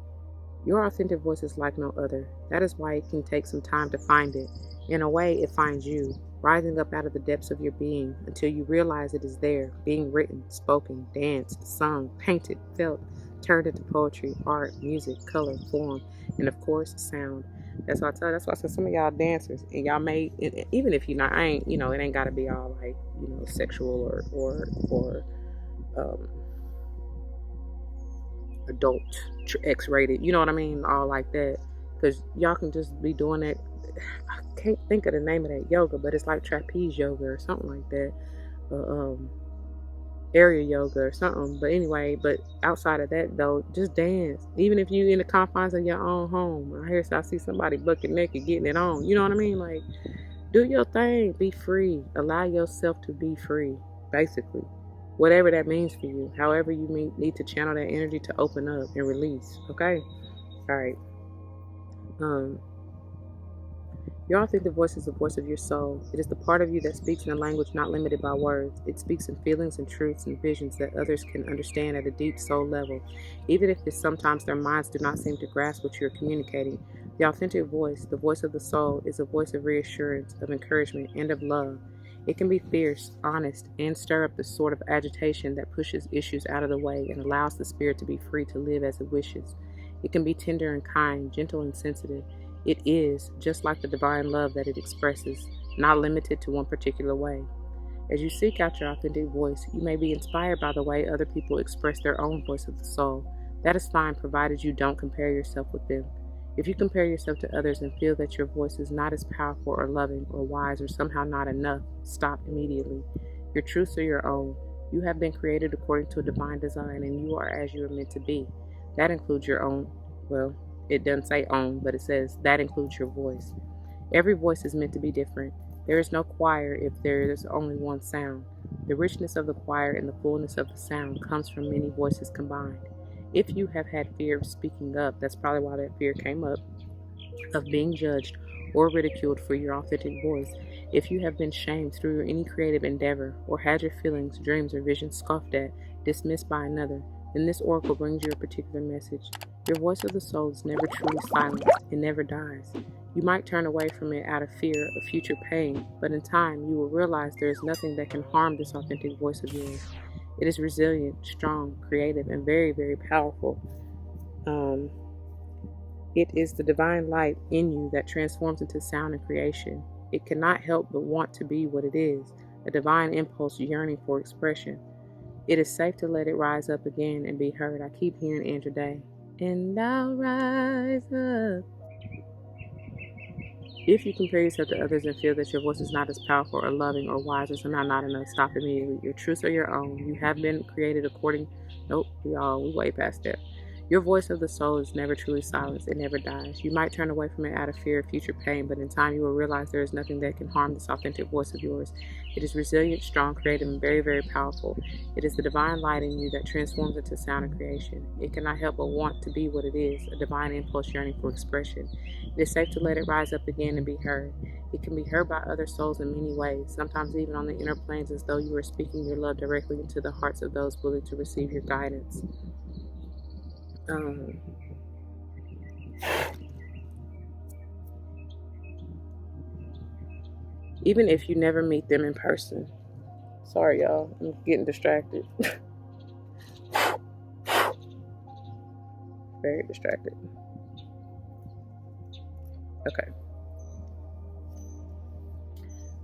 Your authentic voice is like no other. That is why it can take some time to find it. In a way, it finds you, rising up out of the depths of your being until you realize it is there, being written, spoken, danced, sung, painted, felt, turned into poetry, art, music, color, form, and of course, sound. That's why I said some of y'all dancers, and y'all may, even if you're not, it ain't got to be all like, sexual or adult X-rated, you know what I mean, all like that, because y'all can just be doing that. I can't think of the name of that yoga, but it's like trapeze yoga or something like that, area yoga or something. But anyway, but outside of that though, just dance. Even if you in the confines of your own home, I see somebody bucket naked getting it on, you know what I mean, like, do your thing, be free, allow yourself to be free, basically. Whatever that means for you, however you need to channel that energy to open up and release. Okay? All right. Your authentic voice is the voice of your soul. It is the part of you that speaks in a language not limited by words. It speaks in feelings and truths and visions that others can understand at a deep soul level, even if sometimes their minds do not seem to grasp what you are communicating. The authentic voice, the voice of the soul, is a voice of reassurance, of encouragement, and of love. It can be fierce, honest, and stir up the sort of agitation that pushes issues out of the way and allows the spirit to be free to live as it wishes. It can be tender and kind, gentle and sensitive. It is, just like the divine love that it expresses, not limited to one particular way. As you seek out your authentic voice, you may be inspired by the way other people express their own voice of the soul. That is fine, provided you don't compare yourself with them. If you compare yourself to others and feel that your voice is not as powerful or loving or wise or somehow not enough, stop immediately. Your truths are your own. You have been created according to a divine design, and you are as you are meant to be. That includes your own, well, it doesn't say own, but it says that includes your voice. Every voice is meant to be different. There is no choir if there is only one sound. The richness of the choir and the fullness of the sound comes from many voices combined. If you have had fear of speaking up, that's probably why that fear came up, of being judged or ridiculed for your authentic voice. If you have been shamed through any creative endeavor, or had your feelings, dreams, or visions scoffed at, dismissed by another, then this oracle brings you a particular message. Your voice of the soul is never truly silent. It never dies. You might turn away from it out of fear of future pain, but in time you will realize there is nothing that can harm this authentic voice of yours. It is resilient, strong, creative, and very, very powerful. It is the divine light in you that transforms into sound and creation. It cannot help but want to be what it is, a divine impulse yearning for expression. It is safe to let it rise up again and be heard. I keep hearing Andrew Day. And I'll rise up. If you compare yourself to others and feel that your voice is not as powerful or loving or wise or somehow not enough, stop immediately. Your truths are your own. You have been created according... Nope, we way past that. Your voice of the soul is never truly silenced. It never dies. You might turn away from it out of fear of future pain, but in time you will realize there is nothing that can harm this authentic voice of yours. It is resilient, strong, creative, and very, very powerful. It is the divine light in you that transforms into sound and creation. It cannot help but want to be what it is, a divine impulse yearning for expression. It is safe to let it rise up again and be heard. It can be heard by other souls in many ways, sometimes even on the inner planes, as though you are speaking your love directly into the hearts of those willing to receive your guidance. Even if you never meet them in person. Sorry, y'all. I'm getting distracted. Very distracted. Okay.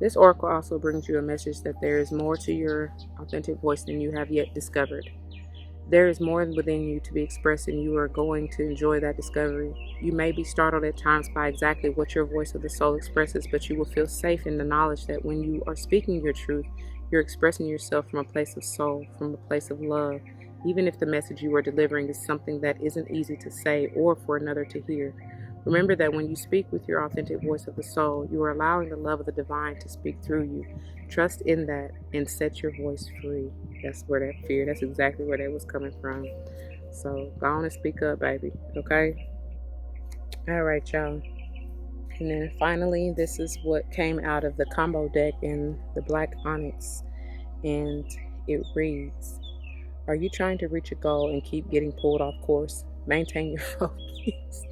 This oracle also brings you a message that there is more to your authentic voice than you have yet discovered. There is more within you to be expressed, and you are going to enjoy that discovery. You may be startled at times by exactly what your voice of the soul expresses, but you will feel safe in the knowledge that when you are speaking your truth, you're expressing yourself from a place of soul, from a place of love, even if the message you are delivering is something that isn't easy to say or for another to hear. Remember that when you speak with your authentic voice of the soul, you are allowing the love of the divine to speak through you. Trust in that and set your voice free. That's where that fear, that's exactly where that was coming from. So go on and speak up, baby. Okay? All right, y'all. And then finally, this is what came out of the combo deck in the Black Onyx. And it reads, are you trying to reach a goal and keep getting pulled off course? Maintain your focus.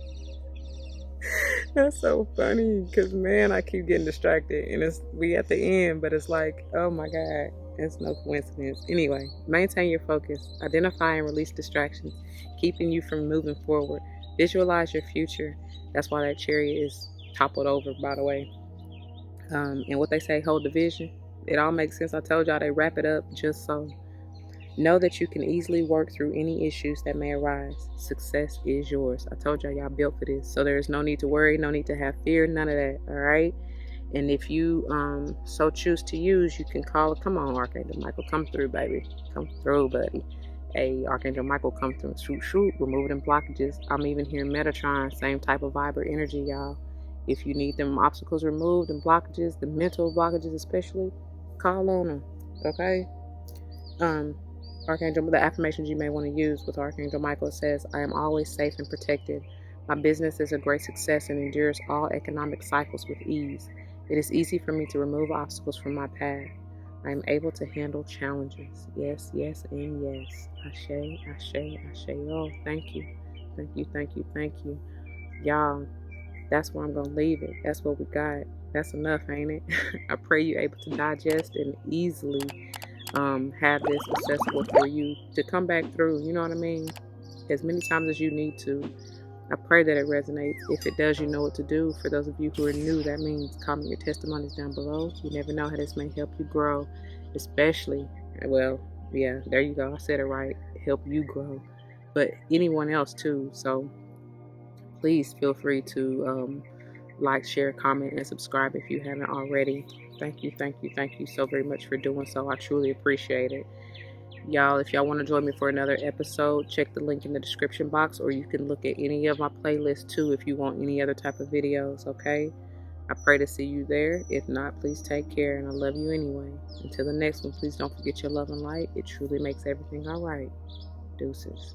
That's so funny because, man, I keep getting distracted and we at the end, but it's like, oh my God, it's no coincidence. Anyway, maintain your focus, identify and release distractions, keeping you from moving forward. Visualize your future. That's why that chariot is toppled over, by the way. And what they say, hold the vision. It all makes sense. I told y'all they wrap it up just so. Know that you can easily work through any issues that may arise. Success is yours. I told y'all built for this. So there's no need to worry, no need to have fear, none of that, all right? And if you so choose to use, you can call it. Come on, Archangel Michael, come through, baby. Come through, buddy. Hey, Archangel Michael, come through. Shoot, shoot. Remove them blockages. I'm even hearing Metatron, same type of vibe or energy, y'all. If you need them obstacles removed and blockages, the mental blockages especially, call on them, okay? Archangel, the affirmations you may want to use with Archangel Michael says, I am always safe and protected. My business is a great success and endures all economic cycles with ease. It is easy for me to remove obstacles from my path. I am able to handle challenges. Yes, yes, and yes. Ashe, ashe, ashe. Oh, thank you. Thank you, thank you, thank you. Y'all, that's where I'm going to leave it. That's what we got. That's enough, ain't it? I pray you're able to digest and easily have this accessible for you to come back through, you know what I mean, as many times as you need to. I pray that it resonates. If it does, you know what to do. For those of you who are new, that means comment your testimonies down below. You never know how this may help you grow, especially, well, yeah, there you go, I said it right, help you grow, but anyone else too. So please feel free to like, share, comment, and subscribe if you haven't already. Thank you, thank you, thank you so very much for doing so. I truly appreciate it. Y'all, if y'all want to join me for another episode, check the link in the description box, or you can look at any of my playlists too if you want any other type of videos, okay? I pray to see you there. If not, please take care, and I love you anyway. Until the next one, please don't forget your love and light. It truly makes everything all right. Deuces.